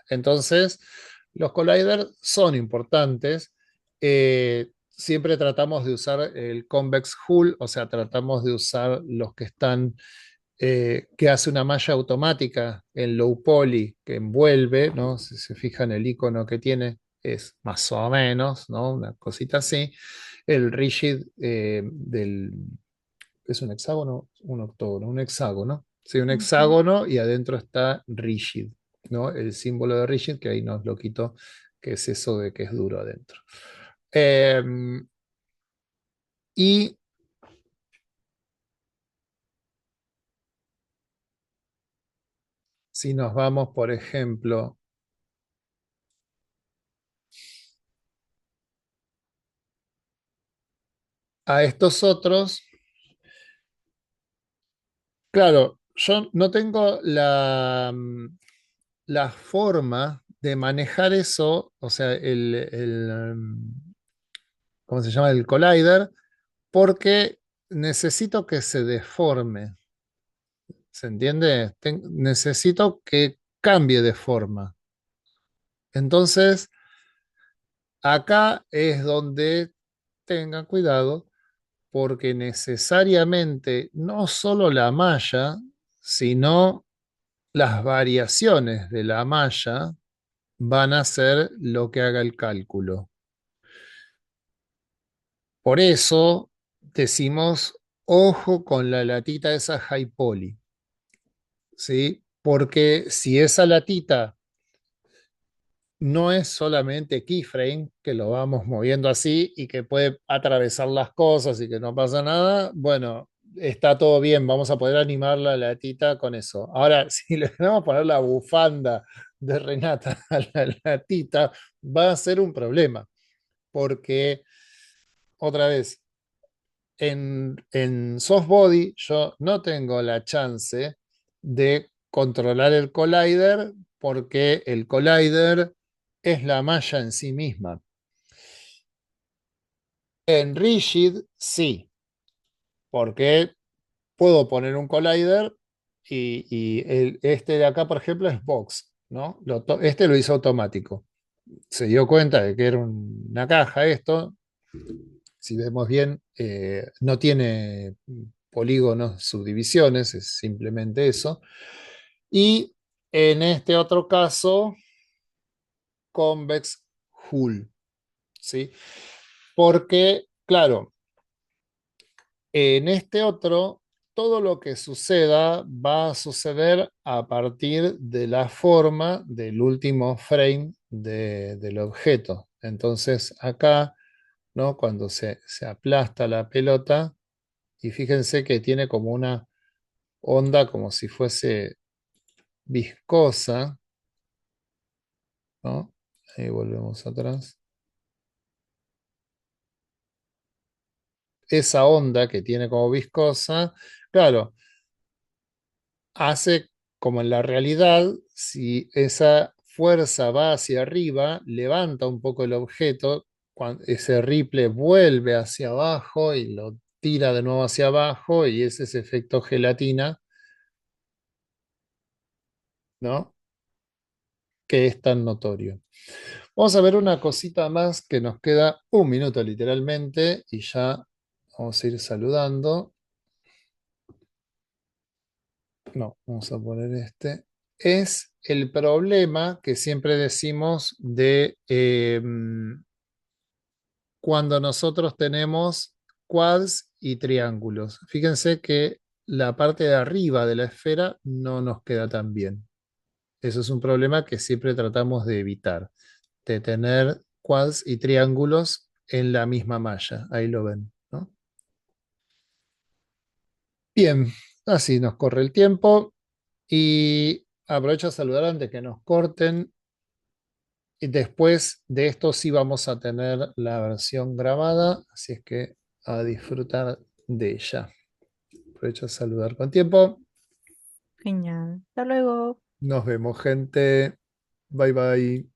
Entonces, los colliders son importantes. Siempre tratamos de usar el convex hull, o sea, tratamos de usar los que están que hace una malla automática en low poly que envuelve, ¿no? Si se fijan el icono que tiene, es más o menos, ¿no? Una cosita así. El rigid ¿es un hexágono? Un octógono, un hexágono. Sí, un Ujú. hexágono y adentro está rigid, ¿no? El símbolo de rigid, que ahí nos lo quito, que es eso de que es duro adentro. Eh, y si nos vamos, por ejemplo, a estos otros, claro, yo no tengo la forma de manejar eso, o sea, ¿cómo se llama? El collider, porque necesito que se deforme, ¿se entiende? Necesito que cambie de forma. Entonces, acá es donde tengan cuidado, porque necesariamente no solo la malla, sino las variaciones de la malla van a ser lo que haga el cálculo. Por eso decimos, ojo con la latita esa high poly, ¿sí? Porque si esa latita no es solamente keyframe, que lo vamos moviendo así y que puede atravesar las cosas y que no pasa nada, bueno, está todo bien, vamos a poder animar la latita con eso. Ahora, si le vamos a poner la bufanda de Renata a la latita, va a ser un problema, porque otra vez, en softbody yo no tengo la chance de controlar el collider porque el collider es la malla en sí misma. En rigid sí, porque puedo poner un collider y este de acá, por ejemplo, es box, ¿no? Este lo hizo automático. Se dio cuenta de que era una caja esto. Si vemos bien, no tiene polígonos, subdivisiones, es simplemente eso. Y en este otro caso, convex hull, ¿sí? Porque, claro, en este otro, todo lo que suceda va a suceder a partir de la forma del último frame del objeto. Entonces, acá, ¿no? Cuando se aplasta la pelota, y fíjense que tiene como una onda como si fuese viscosa, ¿no? Ahí volvemos atrás. Esa onda que tiene como viscosa, claro, hace como en la realidad, si esa fuerza va hacia arriba, levanta un poco el objeto, ese ripple vuelve hacia abajo y lo tira de nuevo hacia abajo y es ese efecto gelatina, ¿no? Que es tan notorio. Vamos a ver una cosita más que nos queda un minuto literalmente y ya vamos a ir saludando. No, vamos a poner este. es el problema que siempre decimos de cuando nosotros tenemos quads y triángulos. Fíjense que la parte de arriba de la esfera no nos queda tan bien. Eso es un problema que siempre tratamos de evitar, de tener quads y triángulos en la misma malla. Ahí lo ven, ¿no? Bien, así nos corre el tiempo y aprovecho a saludar antes que nos corten. Y después de esto sí vamos a tener la versión grabada, así es que a disfrutar de ella. Aprovecho a saludar con tiempo. Genial. Hasta luego. Nos vemos, gente. Bye bye.